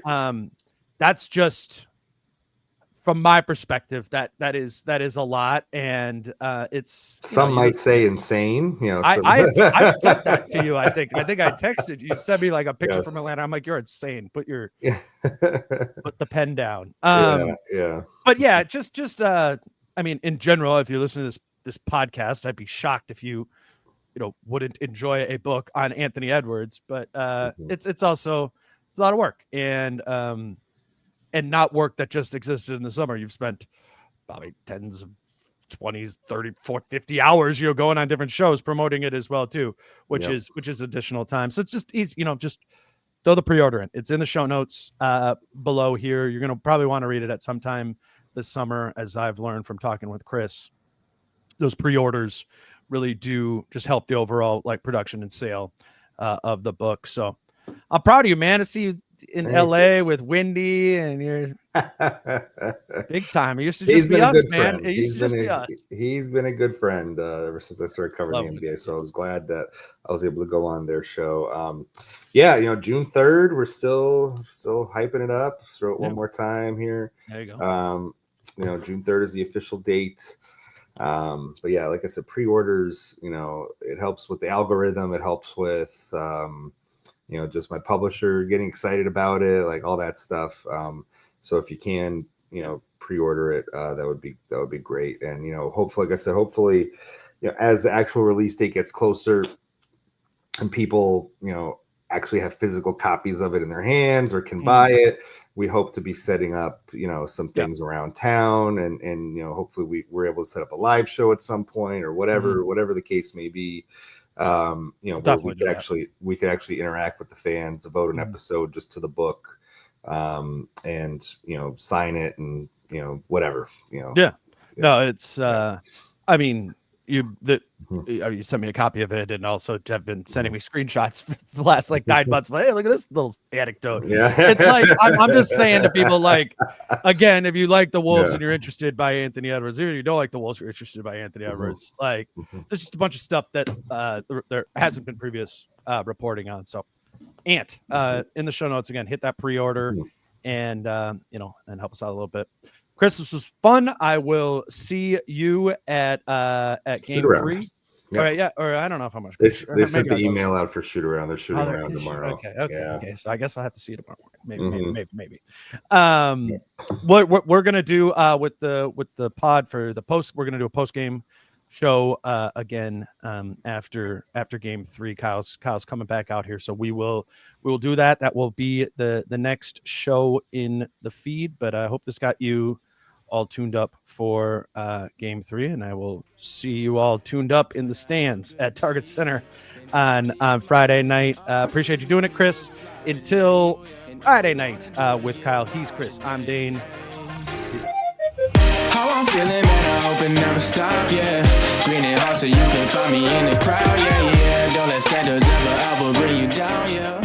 That's just, from my perspective, that is a lot, and it's some might say insane. I've said that to you. I think I texted you. You sent me like a picture from Atlanta. I'm like, you're insane. Put the pen down. But yeah, just I mean, in general, if you listen to this podcast, I'd be shocked if you wouldn't enjoy a book on Anthony Edwards, but it's also a lot of work and not work that just existed in the summer. You've spent probably tens of 20s, 30, 40, 50 hours, going on different shows, promoting it as well too, which is additional time. So it's just easy, just throw the pre-order in. It's in the show notes below here. You're going to probably want to read it at some time this summer, as I've learned from talking with Chris. Those pre-orders really do just help the overall production and sale of the book. So I'm proud of you, man, to see you in LA with Wendy, and you're big time. It used to just be us, man. It used to just be us. He's been a good friend ever since I started covering the NBA. So I was glad that I was able to go on their show. June 3rd, we're still hyping it up. Let's throw it one more time here. There you go. June 3rd is the official date. But yeah, like I said, pre-orders, it helps with the algorithm. It helps with, just my publisher getting excited about it, like all that stuff. So if you can, pre-order it, that would be great. And, hopefully, like I said, as the actual release date gets closer and people, actually have physical copies of it in their hands or can buy it, we hope to be setting up, some things around town, and hopefully we're able to set up a live show at some point or whatever the case may be. Where we could actually interact with the fans, vote an episode just to the book, and sign it and whatever. No, it's I mean, you sent me a copy of it, and also have been sending me screenshots for the last 9 months. But hey, look at this little anecdote. Yeah, it's like I'm just saying to people, again, if you like the Wolves and you're interested by Anthony Edwards, or you don't like the Wolves, you're interested by Anthony Edwards. There's just a bunch of stuff that there hasn't been previous reporting on. So, in the show notes again, hit that pre-order and help us out a little bit. Chris, this was fun. I will see you at game 3. Yep. All right, yeah. Or I don't know if I'm much. They sent the email out for shoot around. They're shooting around tomorrow. Okay. So I guess I'll have to see it tomorrow morning. Maybe. What we're gonna do with the pod for the post, we're gonna do a post game show again after game 3. Kyle's coming back out here, so we will do that. That will be the next show in the feed. But I hope this got you all tuned up for game 3, and I will see you all tuned up in the stands at Target Center on Friday night. Appreciate you doing it, Chris. Until Friday night with Kyle, he's Chris. I'm Dane. How I'm feeling, man, I hope it never stop, yeah. Green and hot so you can find me in the crowd, yeah. Don't let standards ever bring you down, yeah.